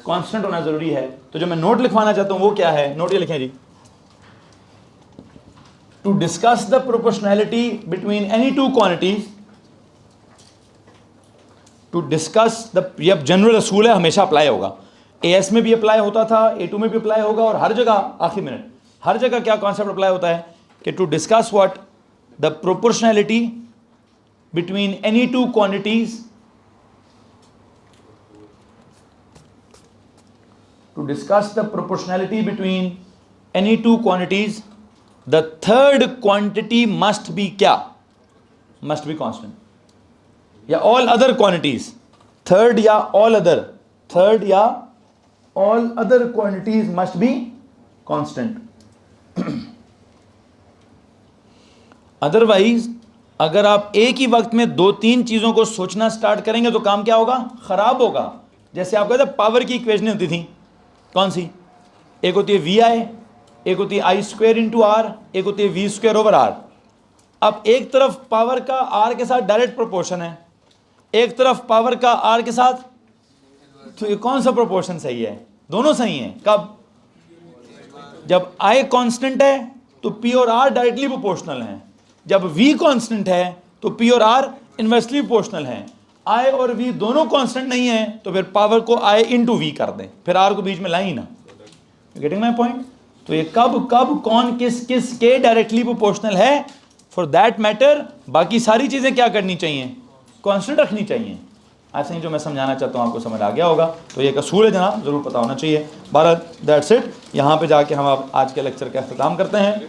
कांस्टेंट होना जरूरी है। तो जो मैं नोट लिखवाना चाहता हूं वो क्या है? नोट ये लिखें जी, to discuss the proportionality between any two quantities, to discuss the, ये जनरल असूल है, हमेशा अप्लाई होगा। एएस में भी अप्लाई होता था, ए2 में भी अप्लाई होगा, और हर जगह आखिरी मिनट हर जगह क्या कॉन्सेप्ट अप्लाई होता है कि to discuss what? The proportionality between any two quantities, to discuss the proportionality between any two quantities, the third quantity must be क्या? Must be constant, या all other quantities, third या all other, third या all other quantities must be constant। Otherwise अगर आप एक ही वक्त में दो तीन चीजों को सोचना स्टार्ट करेंगे तो काम क्या होगा? खराब होगा। जैसे आप कहते पावर की इक्वेशन होती थी, कौन सी? एक होती है वी आई, एक होती है आई स्क्वायर इंटू आर, एक होती है वी स्क्वायर ओवर आर। अब एक तरफ पावर का आर के साथ डायरेक्ट प्रोपोर्शन है, एक तरफ पावर का आर के साथ, तो ये कौन सा प्रोपोर्शन सही है? दोनों सही हैं। कब? जब आई कांस्टेंट है तो पी और आर डायरेक्टली प्रोपोर्शनल हैं, जब वी कांस्टेंट है तो पी और आर इनवर्सली प्रोपोर्शनल हैं। आई और वी दोनों कांस्टेंट नहीं है तो फिर पावर को आई इंटू वी कर दें, फिर आर को बीच में लाई ना। Getting my point? तो ये कब कब कौन किस किस के डायरेक्टली प्रोपोर्शनल है, फॉर दैट मैटर बाकी सारी चीजें क्या करनी चाहिए? कांस्टेंट रखनी चाहिए। ऐसे ही जो मैं समझाना चाहता हूँ आपको समझ आ गया होगा। तो ये असूल है जनाब, जरूर पता होना चाहिए। Bharat that's it. यहाँ पे जाके हम आज के लेक्चर का अख्ताम करते हैं।